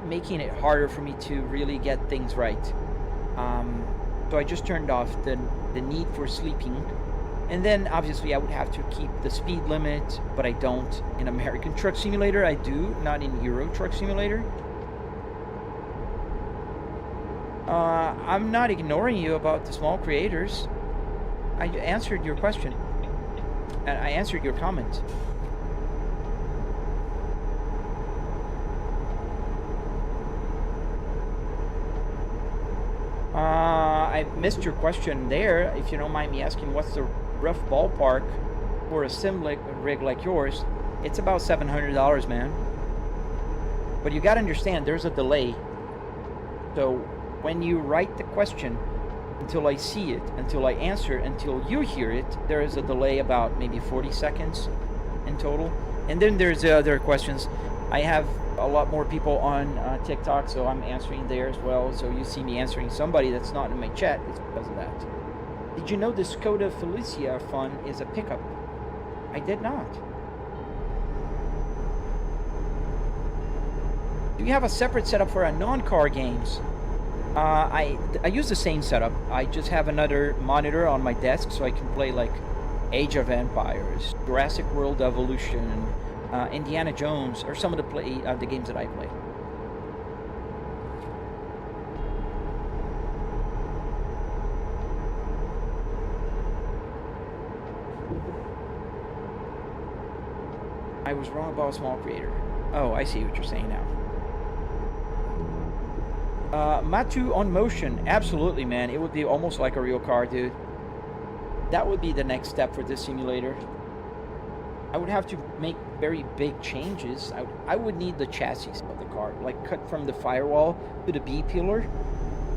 making it harder for me to really get things right. So I just turned off the need for sleeping. And then obviously I would have to keep the speed limit, but I don't in American Truck Simulator. I do, not in Euro Truck Simulator. I'm not ignoring you about the small creators. I answered your question, and I answered your comment. I missed your question there. If you don't mind me asking, what's the rough ballpark for a sim rig like yours? It's about $700, man. But you gotta understand, there's a delay. So when you write the question, until I see it, until I answer, until you hear it, there is a delay about maybe 40 seconds in total. And then there's other questions. I have a lot more people on TikTok, so I'm answering there as well. So you see me answering somebody that's not in my chat, it's because of that. Did you know the Skoda Felicia Fun is a pickup? I did not. Do you have a separate setup for non-car games? I use the same setup. I just have another monitor on my desk so I can play like Age of Empires, Jurassic World Evolution, Indiana Jones, or some of the games that I play. I was wrong about a small creator. Oh, I see what you're saying now. Matu on motion. Absolutely, man. It would be almost like a real car, dude. That would be the next step for this simulator. I would have to make very big changes. I would need the chassis of the car, like cut from the firewall to the B pillar,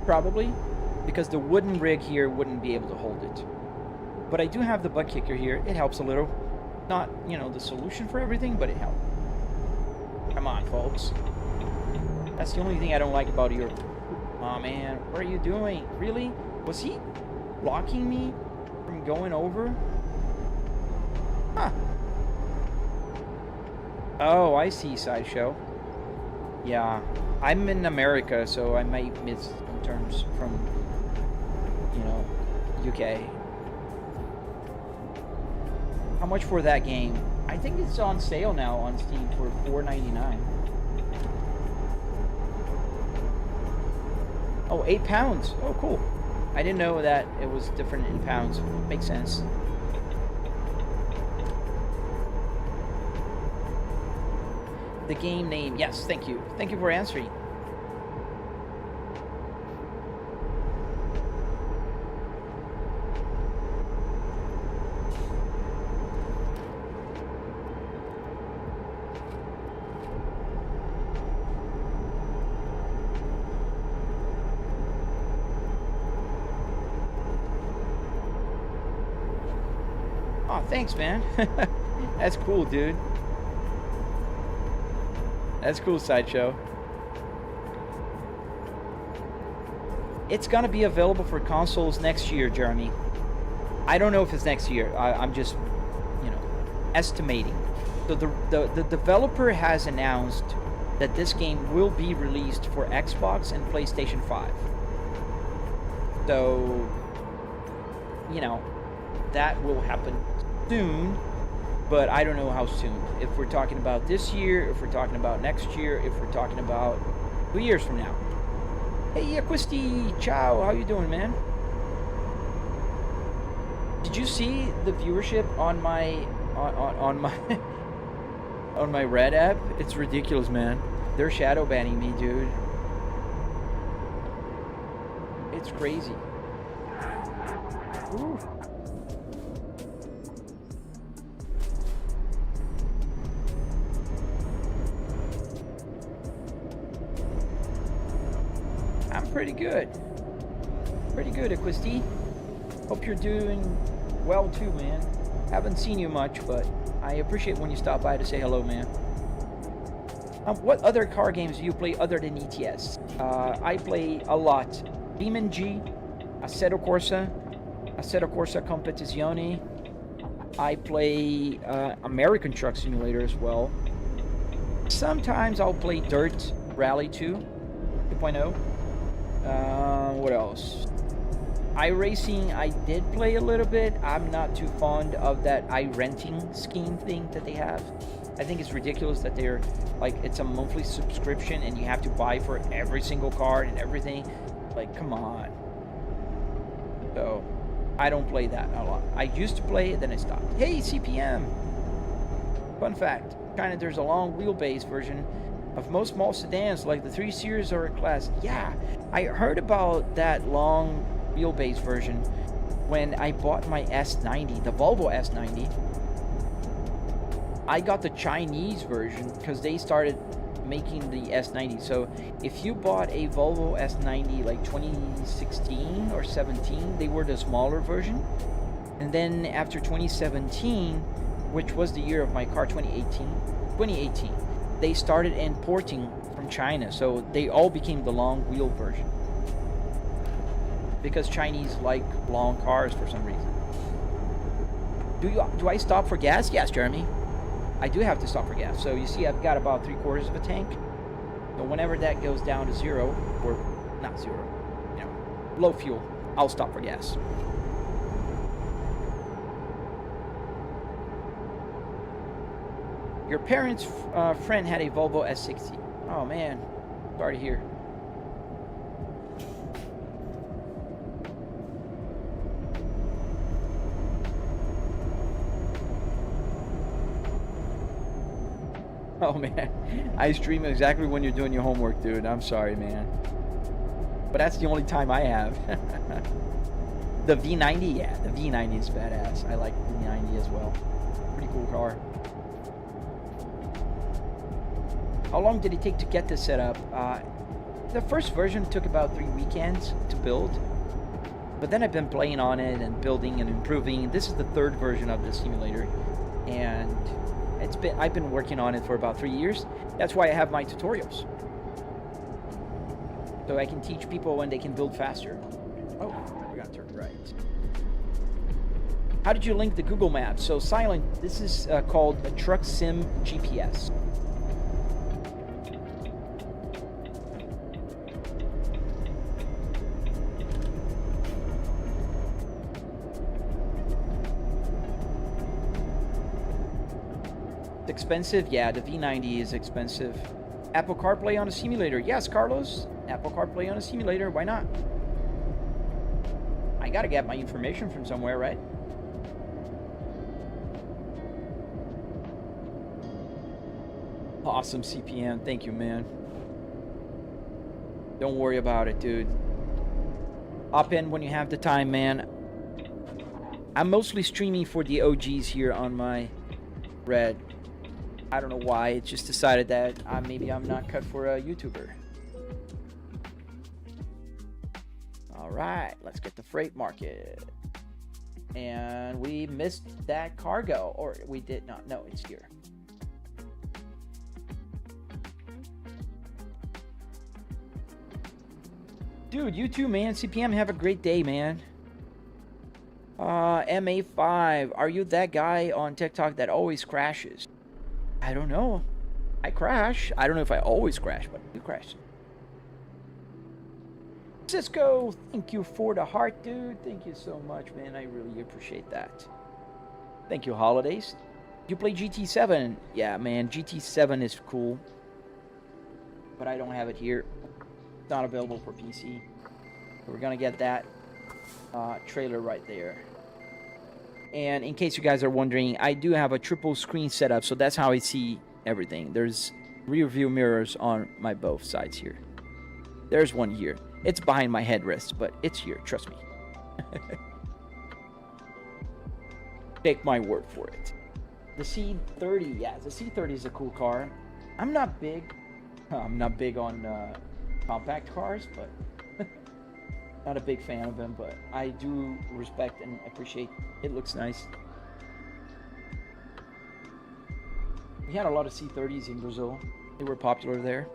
probably, because the wooden rig here wouldn't be able to hold it. But I do have the Buttkicker here. It helps a little. Not, you know, the solution for everything, but it helps. Come on, folks. That's the only thing I don't like about your... Oh, man. What are you doing? Really? Was he blocking me from going over? Huh. Oh, I see, Sideshow. Yeah. I'm in America, so I might miss in terms from, you know, UK. How much for that game? I think it's on sale now on Steam for $4.99. Oh, 8 pounds. Oh, cool. I didn't know that it was different in pounds. Makes sense. The game name. Yes, thank you. Thank you for answering. thanks, man. That's cool, dude. That's cool, Sideshow. It's gonna be available for consoles next year, Jeremy. I don't know if it's next year. I'm just, you know, estimating. So the developer has announced that this game will be released for Xbox and PlayStation 5. So, you know, that will happen soon, but I don't know how soon. If we're talking about this year, if we're talking about next year, if we're talking about 2 years from now. Hey, Acquisti, ciao, how you doing, man? Did you see the viewership on my on my on my Red app? It's ridiculous, man. They're shadow banning me, dude. It's crazy. Ooh. I'm pretty good. Pretty good, Acquisti. Hope you're doing well too, man. Haven't seen you much, but I appreciate when you stop by to say hello, man. What other car games do you play other than ETS? I play a lot. BeamNG, Assetto Corsa Competizione. I play American Truck Simulator as well. Sometimes I'll play Dirt Rally 2.0. What else? iRacing, I did play a little bit. I'm not too fond of that iRenting scheme thing that they have. I think it's ridiculous that they're like, it's a monthly subscription and you have to buy for every single card and everything. Like, come on. So, I don't play that a lot. I used to play it, then I stopped. Hey, CPM! Fun fact, China, there's a long wheelbase version of most small sedans, like the 3 Series or a Class. Yeah, I heard about that long wheelbase version when I bought my S90, the Volvo S90. I got the Chinese version because they started making the S90. So if you bought a Volvo S90 like 2016 or 17, they were the smaller version. And then after 2017, which was the year of my car, 2018, they started importing from China. So they all became the long wheel version. Because Chinese like long cars for some reason. Do I stop for gas? Yes, Jeremy. I do have to stop for gas. So you see, I've got about 3/4 of a tank. So whenever that goes down to zero, or not zero, you know, low fuel, I'll stop for gas. Your parents' friend had a Volvo S60. Oh man, sorry to hear. Oh man, I stream exactly when you're doing your homework, dude. I'm sorry, man. But that's the only time I have. The V90, yeah, the V90 is badass. I like the V90 as well. Pretty cool car. How long did it take to get this set up? The first version took about 3 weekends to build. But then I've been playing on it and building and improving. This is the 3rd version of the simulator. And I've been working on it for about 3 years. That's why I have my tutorials. So I can teach people when they can build faster. Oh, we got to turn right. How did you link the Google Maps? So Silent, this is called a Truck Sim GPS. Expensive? Yeah, the V90 is expensive. Apple CarPlay on a simulator? Yes, Carlos. Apple CarPlay on a simulator. Why not? I gotta get my information from somewhere, right? Awesome, CPM. Thank you, man. Don't worry about it, dude. Hop in when you have the time, man. I'm mostly streaming for the OGs here on my Red. I don't know why. It's just decided that maybe I'm not cut for a YouTuber. All right, let's get the freight market. And we missed that cargo, or we did not. No, it's here. Dude, you too, man. CPM, have a great day, man. MA5, are you that guy on TikTok that always crashes? I don't know. I crash. I don't know if I always crash, but I do crash. Cisco, thank you for the heart, dude. Thank you so much, man. I really appreciate that. Thank you, Holidays. You play GT7? Yeah, man. GT7 is cool. But I don't have it here. It's not available for PC. So we're going to get that trailer right there. And in case you guys are wondering, I do have a triple screen setup. So that's how I see everything. There's rear view mirrors on my both sides here. There's one here. It's behind my headrest, but it's here. Trust me. Take my word for it. The C30, yeah, the C30 is a cool car. I'm not big on compact cars, but not a big fan of them. But I do respect and appreciate. It looks nice. We had a lot of C30s in Brazil. They were popular there.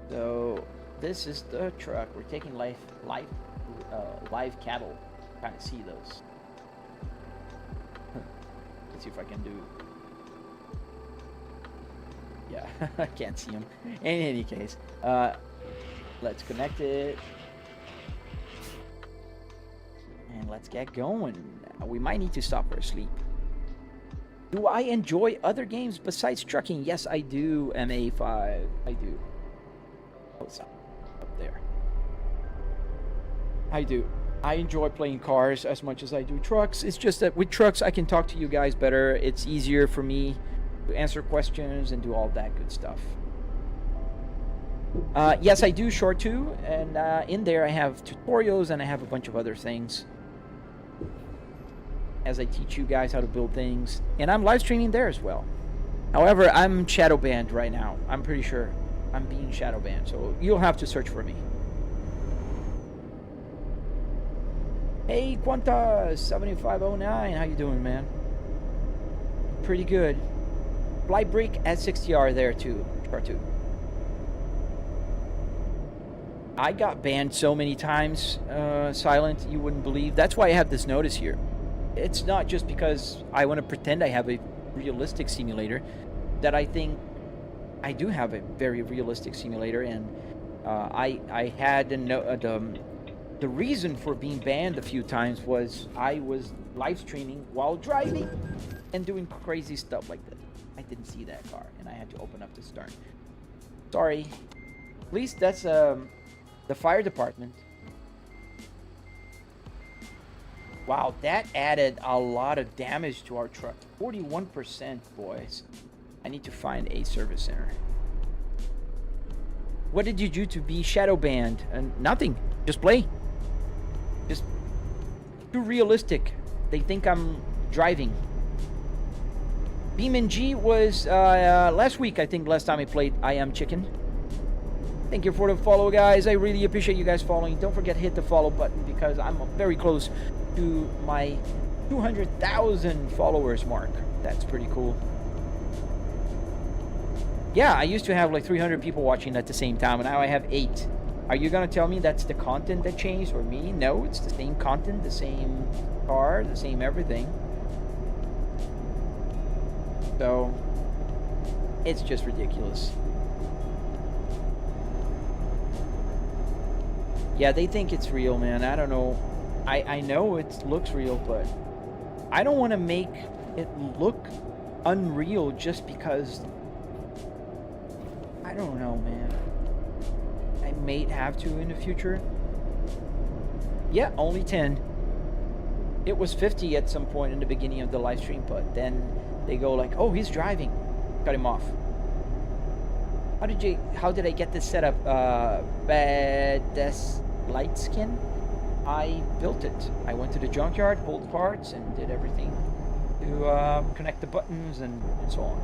So this is the truck. We're taking live cattle. Kind of see those. Let's see if I can do. Yeah, I can't see them. In any case, let's connect it and let's get going. We might need to stop for a sleep. Do I enjoy other games besides trucking? Yes, I do. MA5, I do. Up there. I do. I enjoy playing cars as much as I do trucks. It's just that with trucks I can talk to you guys better. It's easier for me to answer questions and do all that good stuff. Yes, I do short too, and in there I have tutorials and I have a bunch of other things as I teach you guys how to build things, and I'm live streaming there as well. However, I'm shadow banned right now. I'm pretty sure I'm being shadow banned, so you'll have to search for me. Hey, Quanta 7509, how you doing, man? Pretty good. Flybrick S60R there too, part 2. I got banned so many times, Silent, you wouldn't believe. That's why I have this notice here. It's not just because I want to pretend I have a realistic simulator, that I think I do have a very realistic simulator, and I had the reason for being banned a few times was I was live streaming while driving and doing crazy stuff like that. I didn't see that car, and I had to open up the stern. Sorry. At least that's the fire department. Wow, that added a lot of damage to our truck. 41%, boys. I need to find a service center. What did you do to be shadow banned? Nothing. Just play. Just too realistic. They think I'm driving. BeamNG was last week, I think, last time I played I Am Chicken. Thank you for the follow, guys. I really appreciate you guys following. Don't forget to hit the follow button because I'm very close to my 200,000 followers mark. That's pretty cool. Yeah, I used to have like 300 people watching at the same time, and now I have 8. Are you gonna tell me that's the content that changed or me? No, it's the same content, the same car, the same everything. So it's just ridiculous. Yeah, they think it's real, man. I don't know. I know it looks real, but I don't want to make it look unreal just because. I don't know, man. I may have to in the future. Yeah, only 10. It was 50 at some point in the beginning of the live stream, but then they go like, "Oh, he's driving." Cut him off. How did I get this set up? This light skin? I built it. I went to the junkyard, pulled parts, and did everything to connect the buttons and so on.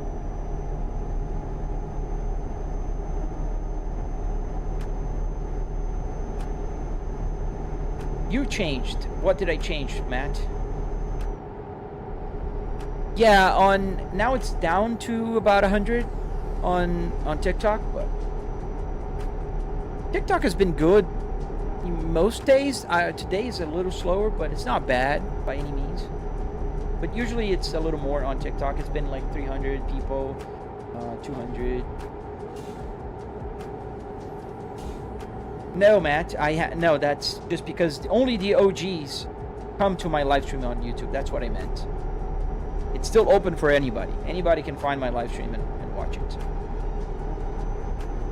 You changed. What did I change, Matt? Yeah, now it's down to about 100 on TikTok, but TikTok has been good most days. Today is a little slower, but it's not bad by any means. But usually it's a little more on TikTok. It's been like 300 people, 200. No, Matt, no, that's just because only the OGs come to my live stream on YouTube. That's what I meant. It's still open for anybody. Anybody can find my live stream and watch it.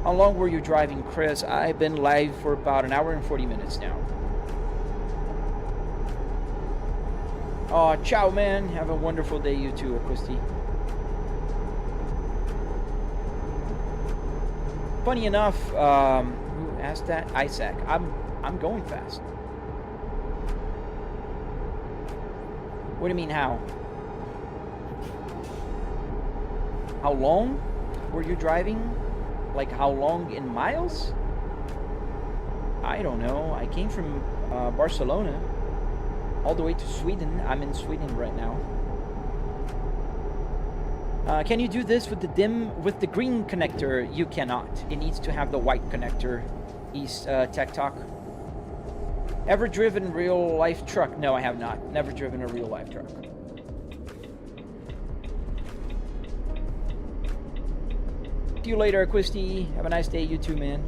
How long were you driving, Chris? I've been live for about an hour and 40 minutes now. Oh, ciao, man. Have a wonderful day, you too, Christy. Funny enough, who asked that? Isaac. I'm going fast. What do you mean, how? How long were you driving? Like how long in miles? I don't know. I came from Barcelona all the way to Sweden. I'm in Sweden right now. Can you do this with the green connector? You cannot. It needs to have the white connector. East Tech Talk. Ever driven real life truck? No, I have not. Never driven a real life truck. See you later, Quisty. Have a nice day, you too, man.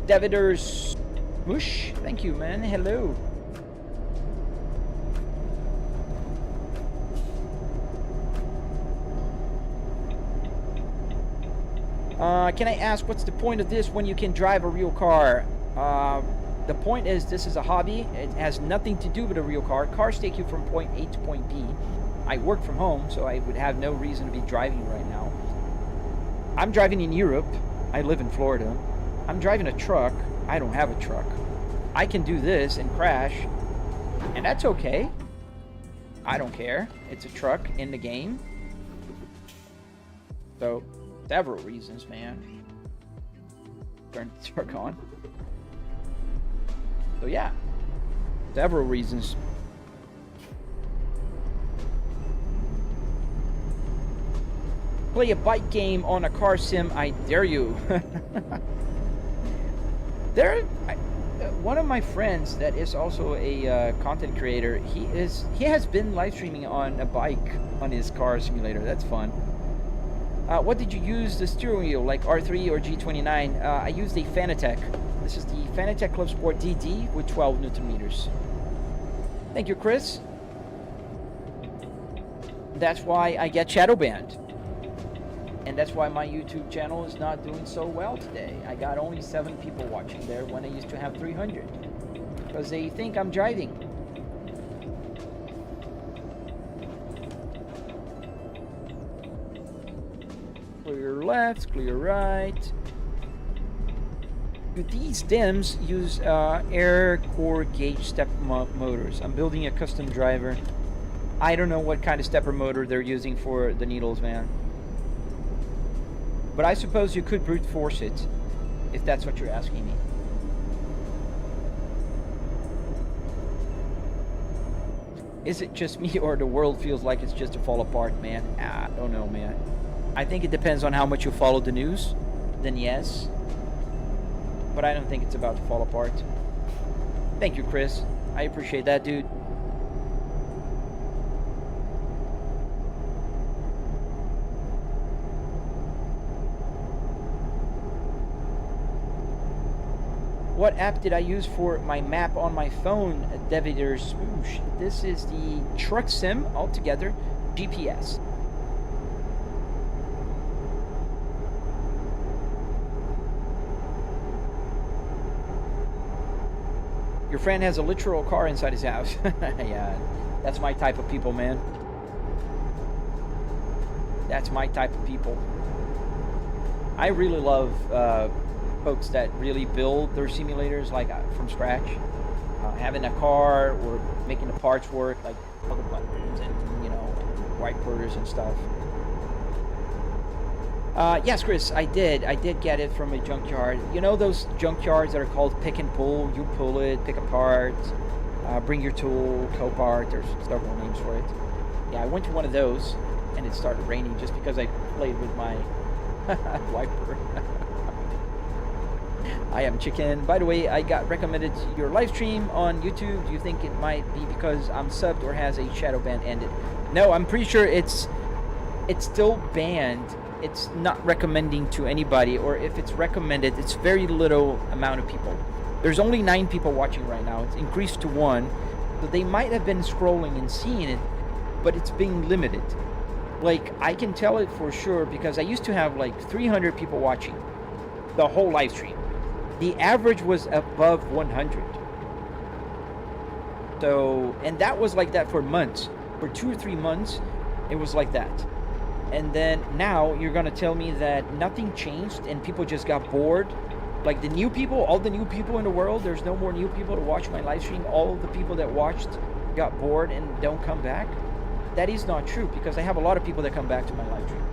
Daviders Mush, thank you, man. Hello. Can I ask, what's the point of this when you can drive a real car? The point is, this is a hobby. It has nothing to do with a real car. Cars take you from point A to point B. I work from home, so I would have no reason to be driving right now. I'm driving in Europe. I live in Florida. I'm driving a truck. I don't have a truck. I can do this and crash, and that's okay. I don't care. It's a truck in the game. So, several reasons, man. Turn the truck on. So yeah, several reasons. Play a bike game on a car sim, I dare you. One of my friends that is also a content creator, he has been live streaming on a bike on his car simulator. That's fun. What did you use the steering wheel, like R3 or G29? I used a Fanatec. This is the Fanatec Clubsport DD with 12 Newton meters. Thank you, Chris. That's why I get shadow banned. And that's why my YouTube channel is not doing so well today. I got only 7 people watching there when I used to have 300. Because they think I'm driving. Clear left, clear right. These DIMMs use air core gauge step motors. I'm building a custom driver. I don't know what kind of stepper motor they're using for the needles, man. But I suppose you could brute force it, if that's what you're asking me. Is it just me, or the world feels like it's just to fall apart, man? I don't know, man. I think it depends on how much you follow the news. Then yes. But I don't think it's about to fall apart. Thank you, Chris. I appreciate that, dude. What app did I use for my map on my phone, Davider Spoosh? This is the Truck Sim altogether, GPS. Your friend has a literal car inside his house. Yeah, that's my type of people, man. That's my type of people. I really love folks that really build their simulators like from scratch. Having a car or making the parts work, like other buttons and, you know, wipers and stuff. Yes, Chris, I did. I did get it from a junkyard. You know those junkyards that are called pick and pull? You pull it, pick apart, bring your tool, Copart. There's several names for it. Yeah, I went to one of those, and it started raining just because I played with my wiper. I am Chicken. By the way, I got recommended your live stream on YouTube. Do you think it might be because I'm subbed or has a shadow ban ended? No, I'm pretty sure it's still banned. It's not recommending to anybody, or if it's recommended, it's very little amount of people. There's only 9 people watching right now. It's increased to 1, so they might have been scrolling and seeing it, but it's being limited. Like, I can tell it for sure because I used to have like 300 people watching the whole live stream. The average was above 100. So, and that was like that for months. For 2 or 3 months, it was like that. And then now you're gonna tell me that nothing changed and people just got bored? Like the new people, all the new people in the world, there's no more new people to watch my live stream. All the people that watched got bored and don't come back? That is not true, because I have a lot of people that come back to my live stream.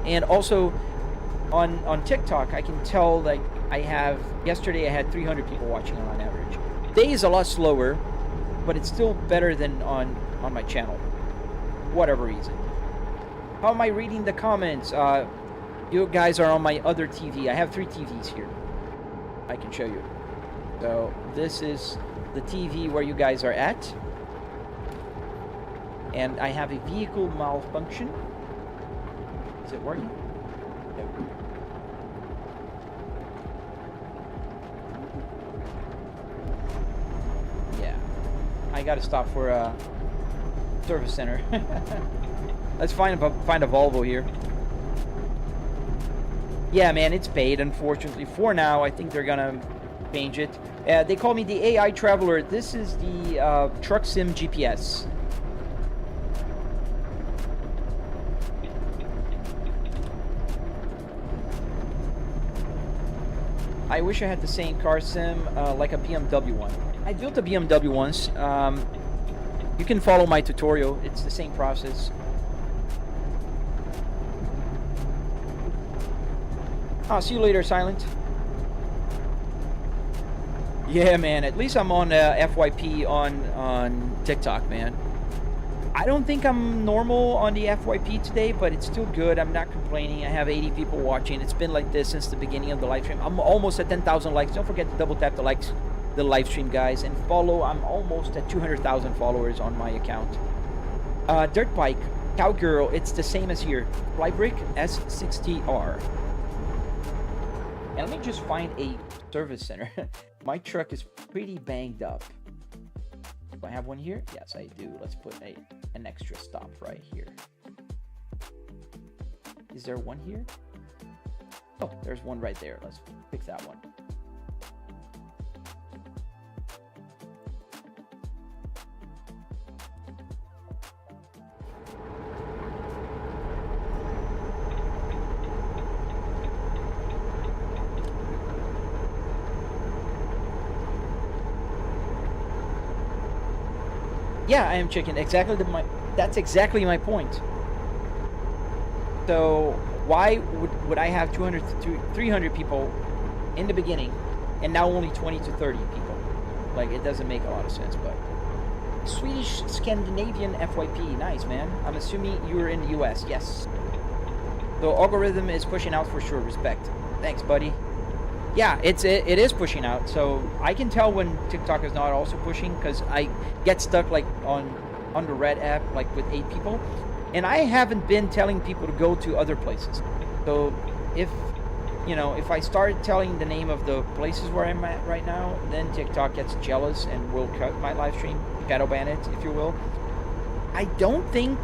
And also on TikTok, I can tell, like, yesterday I had 300 people watching on average. Today is a lot slower, but it's still better than on my channel, whatever reason. How am I reading the comments? You guys are on my other TV. I have 3 TVs here. I can show you. So this is the TV where you guys are at. And I have a vehicle malfunction. Is it working? No. Yeah. I gotta stop for a service center. Let's find a Volvo here. Yeah, man, it's paid, unfortunately. For now, I think they're gonna change it. They call me the AI Traveler. This is the Truck Sim GPS. I wish I had the same car sim like a BMW one. I built a BMW once. You can follow my tutorial. It's the same process. I'll see you later, Silent. Yeah, man. At least I'm on FYP on TikTok, man. I don't think I'm normal on the FYP today, but it's still good. I'm not complaining. I have 80 people watching. It's been like this since the beginning of the live stream. I'm almost at 10,000 likes. Don't forget to double tap the likes, the live stream, guys, and follow. I'm almost at 200,000 followers on my account. Dirt bike, Cowgirl. It's the same as here. Flybrick S60R. And let me just find a service center. My truck is pretty banged up. Do I have one here? Yes, I do. Let's put an extra stop right here. Is there one here? Oh, there's one right there. Let's pick that one. Yeah, I am Chicken. That's exactly my point. So why would I have 200 to 300 people in the beginning and now only 20 to 30 people? Like, it doesn't make a lot of sense. But Swedish Scandinavian FYP, nice, man. I'm assuming you're in the US. Yes. So algorithm is pushing out for sure. Respect. Thanks, buddy. Yeah, it is pushing out, so I can tell when TikTok is not also pushing, because I get stuck like on the red app, like with 8 people, and I haven't been telling people to go to other places. So if I start telling the name of the places where I'm at right now, then TikTok gets jealous and will cut my live stream, shadow ban it, if you will. I don't think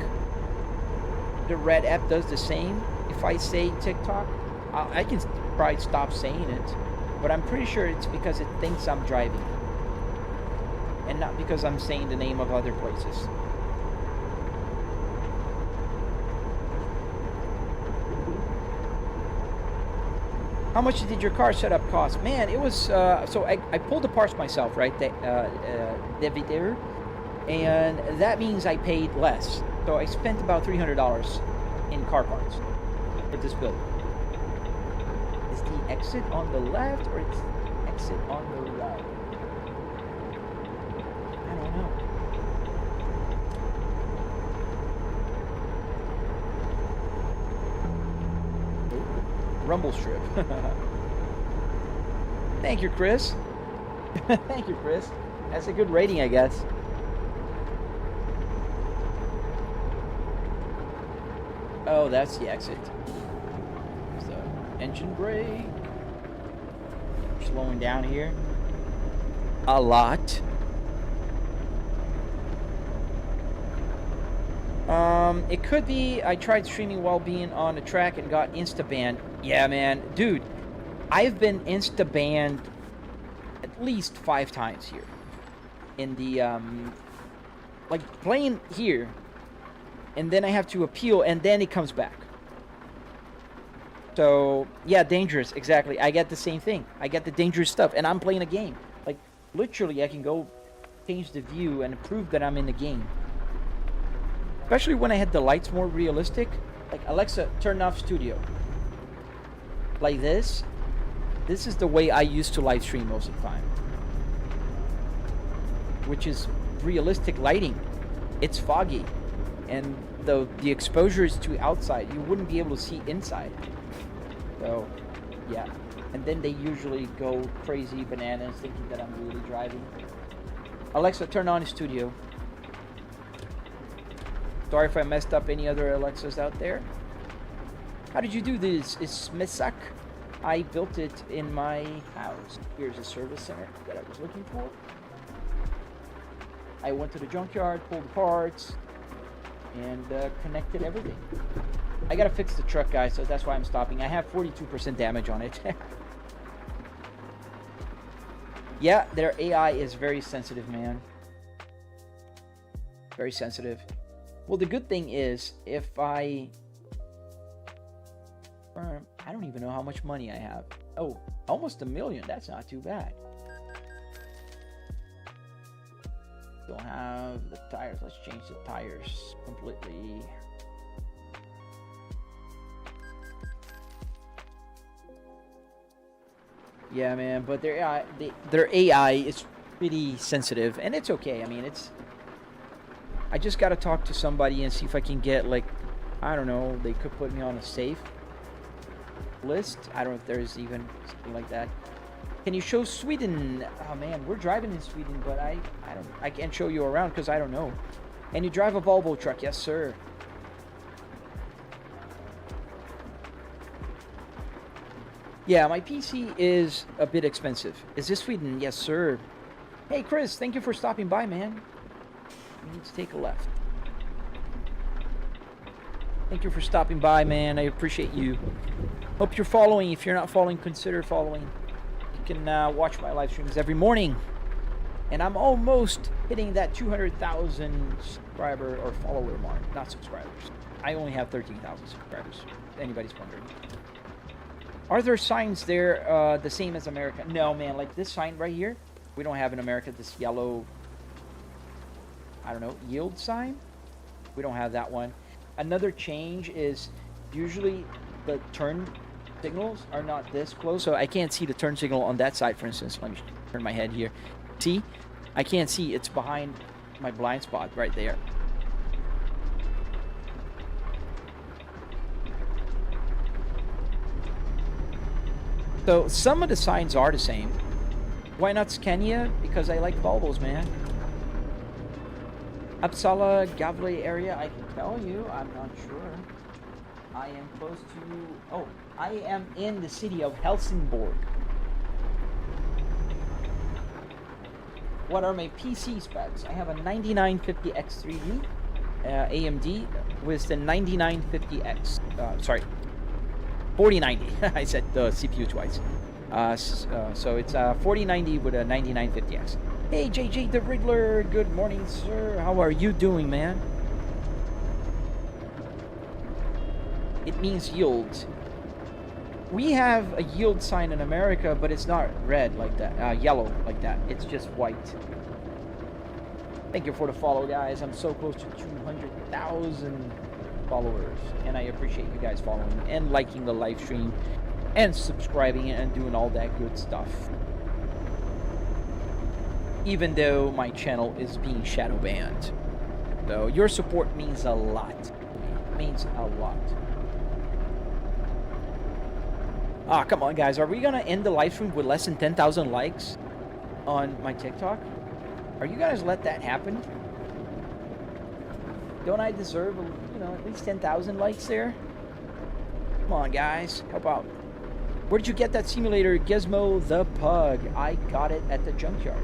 the red app does the same. If I say TikTok, I can probably stop saying it, but I'm pretty sure it's because it thinks I'm driving and not because I'm saying the name of other places. How much did your car setup cost? Man, it was so I pulled the parts myself, right? Devider, and that means I paid less. So I spent about $300 in car parts. for this build. Is the exit on the left or it's exit on the right? I don't know. Rumble strip. Thank you, Chris. Thank you, Chris. That's a good rating, I guess. Oh, that's the exit. So, engine brake. Slowing down here. A lot. It could be I tried streaming while being on the track and got insta-banned. Yeah, man. Dude, I've been insta-banned at least 5 times here. In the, like, playing here. And then I have to appeal, and then it comes back. So, yeah, dangerous. Exactly. I get the same thing. I get the dangerous stuff, and I'm playing a game. Like, literally, I can go change the view and prove that I'm in the game. Especially when I had the lights more realistic. Like, Alexa, turn off studio. Like this. This is the way I used to live stream most of the time. Which is realistic lighting. It's foggy. And the exposure is to outside. You wouldn't be able to see inside. So, yeah. And then they usually go crazy bananas thinking that I'm really driving. Alexa, turn on the studio. Sorry if I messed up any other Alexas out there. How did you do this? Is Smisak? I built it in my house. Here's a service center that I was looking for. I went to the junkyard, pulled the parts, and connected everything. I gotta fix the truck, guys, so that's why I'm stopping. I have 42% damage on it. Yeah, their AI is very sensitive, man. Very sensitive. Well, the good thing is, if I don't even know how much money I have. Oh, almost $1 million. That's not too bad. Don't have the tires. Let's change the tires completely. Yeah, man, but their AI is pretty sensitive, and it's okay. I mean, I just gotta talk to somebody and see if I can get, like, I don't know, they could put me on a safe list. I don't know if there's even something like that. Can you show Sweden? Oh man, we're driving in Sweden, but I can't show you around because I don't know. And you drive a Volvo truck? Yes, sir. Yeah, my PC is a bit expensive. Is this Sweden? Yes, sir. Hey, Chris, thank you for stopping by, man. We need to take a left. Thank you for stopping by, man. I appreciate you. Hope you're following. If you're not following, consider following. You can watch my live streams every morning. And I'm almost hitting that 200,000 subscriber or follower mark. Not subscribers. I only have 13,000 subscribers. If anybody's wondering. Are there signs there the same as America? No, man. Like this sign right here, we don't have in America. This yellow, I don't know, yield sign. We don't have that one. Another change is usually the turn signals are not this close, so I can't see the turn signal on that side. For instance, let me turn my head here. See, I can't see. It's behind my blind spot right there. So some of the signs are the same. Why not Scania? Because I like Volvos, man. Uppsala, Gavle area, I can tell you. I'm not sure. I am close to... Oh, I am in the city of Helsingborg. What are my PC specs? I have a 9950X3D AMD with the 9950X. Sorry. 4090. I said the CPU twice. So it's 4090 with a 9950X. Hey, JJ the Riddler. Good morning, sir. How are you doing, man? It means yield. We have a yield sign in America, but it's not red like that, yellow like that. It's just white. Thank you for the follow, guys. I'm so close to 200,000 followers, and I appreciate you guys following and liking the live stream and subscribing and doing all that good stuff. Even though my channel is being shadow banned. So your support means a lot. It means a lot. Ah, come on, guys. Are we going to end the live stream with less than 10,000 likes on my TikTok? Are you guys let that happen? Don't I deserve, you know, at least 10,000 likes there? Come on, guys. Help out. Where did you get that simulator, Gizmo the Pug? I got it at the Junkyard.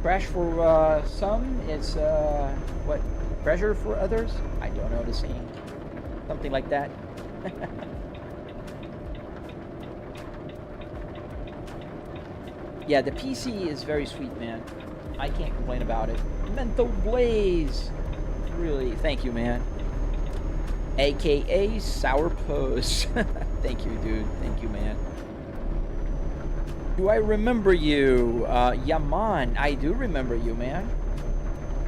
Crash for some is, what, treasure for others? I don't know the saying. Something like that. Yeah, the PC is very sweet, man. I can't complain about it. Mental Blaze. Really, thank you, man. AKA Sourpuss. Thank you, dude. Thank you, man. Do I remember you? Yaman, I do remember you, man.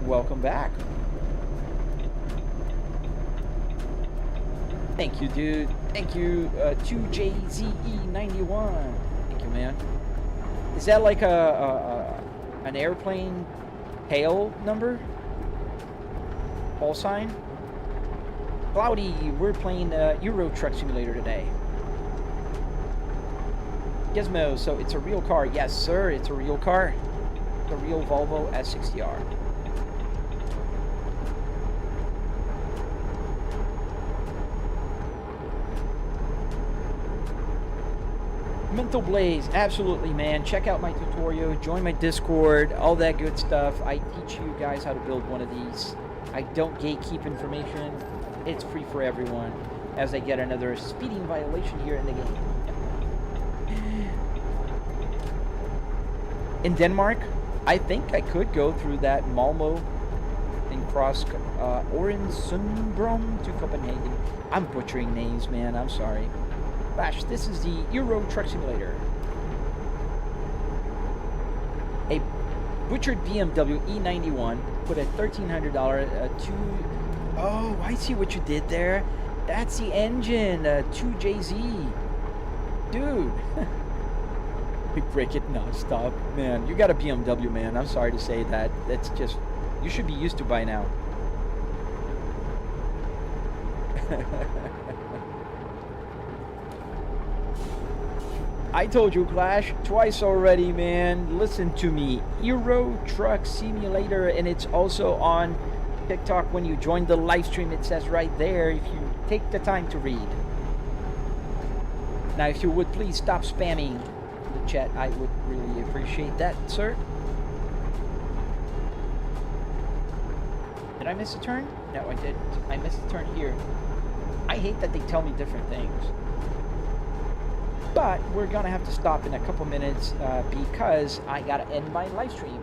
Welcome back. Thank you, dude. Thank you, 2JZE91. Thank you, man. Is that like an airplane tail number? Call sign? Cloudy, we're playing Euro Truck Simulator today. Gizmo, so it's a real car. Yes, sir, it's a real car. It's a real Volvo S60R. Mental Blaze, absolutely, man. Check out my tutorial, join my Discord, all that good stuff. I teach you guys how to build one of these. I don't gatekeep information. It's free for everyone. As I get another speeding violation here in the game. In Denmark, I think I could go through that Malmö and cross Øresundbron to Copenhagen. I'm butchering names, man. I'm sorry. Bash, this is the Euro Truck Simulator. A butchered BMW E91 put a $1,300 Oh, I see what you did there. That's the engine, 2JZ. Dude. We break it non-stop. Man, you got a BMW, man. I'm sorry to say that. That's just, you should be used to by now. I told you, Clash, twice already, man. Listen to me. Euro Truck Simulator, and it's also on TikTok. When you join the live stream, it says right there if you take the time to read. Now, if you would please stop spamming the chat, I would really appreciate that, sir. Did I miss a turn? No, I didn't. I missed a turn here. I hate that they tell me different things. But we're gonna have to stop in a couple minutes because I gotta end my live stream.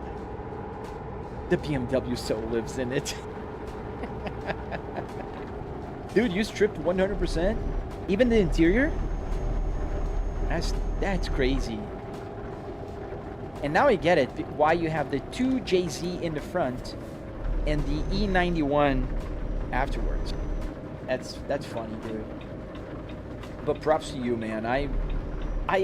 The BMW still lives in it. Dude, you stripped 100%? Even the interior? That's crazy. And now I get it, why you have the 2JZ in the front and the E91 afterwards. That's funny, dude. But props to you, man. I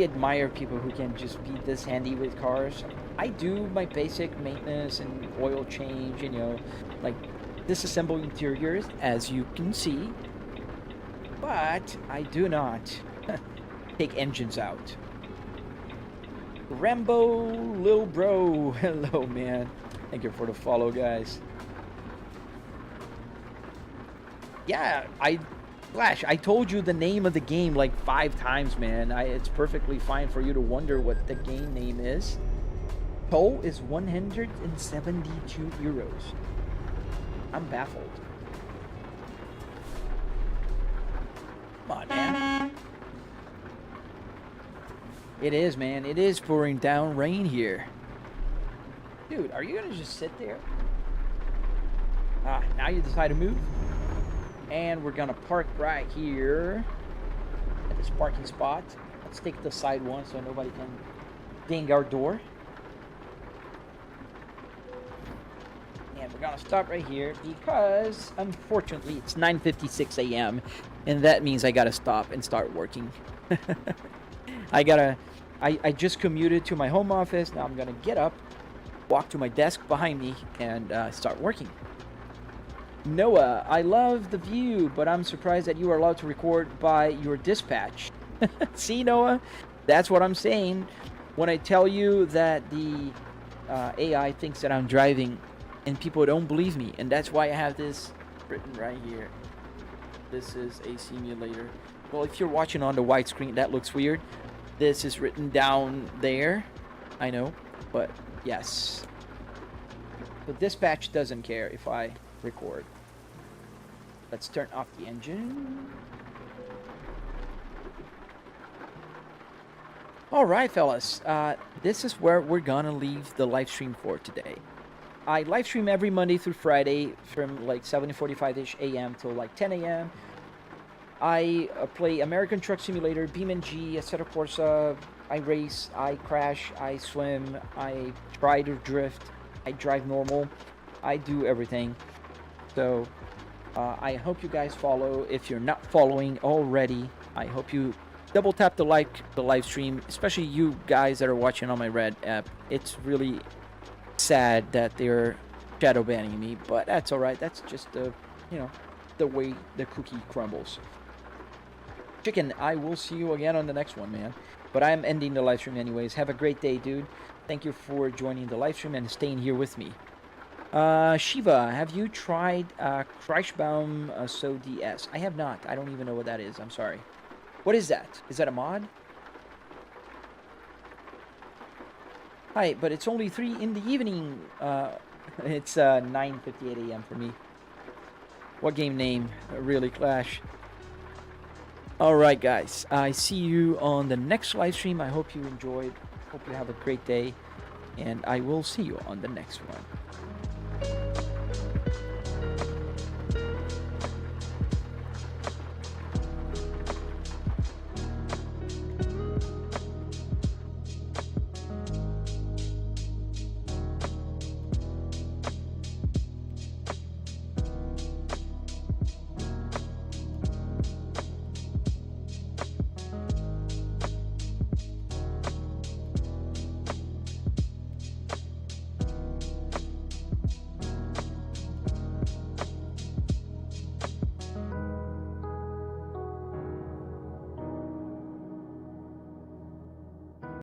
admire people who can just be this handy with cars. I do my basic maintenance and oil change, you know, like disassemble interiors, as you can see. But I do not take engines out. Rambo, Lil Bro, hello, man. Thank you for the follow, guys. Yeah, Flash, I told you the name of the game like 5 times, man. It's perfectly fine for you to wonder what the game name is. Toll is 172 euros. I'm baffled. Come on, man. It is, man. It is pouring down rain here. Dude, are you gonna just sit there? Ah, now you decide to move. And we're gonna park right here at this parking spot. Let's take the side one so nobody can ding our door. And we're gonna stop right here because unfortunately it's 9:56 a.m. and that means I gotta stop and start working. I just commuted to my home office. Now I'm gonna get up, walk to my desk behind me, and start working. Noah, I love the view, but I'm surprised that you are allowed to record by your dispatch. See, Noah, that's what I'm saying when I tell you that the AI thinks that I'm driving and people don't believe me, and that's why I have this written right here. This is a simulator. Well, if you're watching on the widescreen, that looks weird. This is written down there, I know, but yes. The dispatch doesn't care if I record. Let's turn off the engine. All right, fellas, this is where we're gonna leave the live stream for today. I live stream every Monday through Friday from like 7:45-ish a.m. till like 10 a.m. I play American Truck Simulator, BeamNG, Assetto Corsa. I race, I crash, I swim, I try to drift, I drive normal. I do everything. So I hope you guys follow. If you're not following already, I hope you double tap the live stream, especially you guys that are watching on my Red app. It's really sad that they're shadow banning me, but that's all right. That's just the way the cookie crumbles. Chicken, I will see you again on the next one, man. But I'm ending the live stream anyways. Have a great day, dude. Thank you for joining the live stream and staying here with me. Shiva, have you tried Crashbaum So DS? I have not. I don't even know what that is. I'm sorry. What is that? Is that a mod? Hi, but it's only 3 in the evening. It's 9:58 a.m. for me. What game name? Really, Clash. Alright, guys. I see you on the next live stream. I hope you enjoyed. Hope you have a great day. And I will see you on the next one.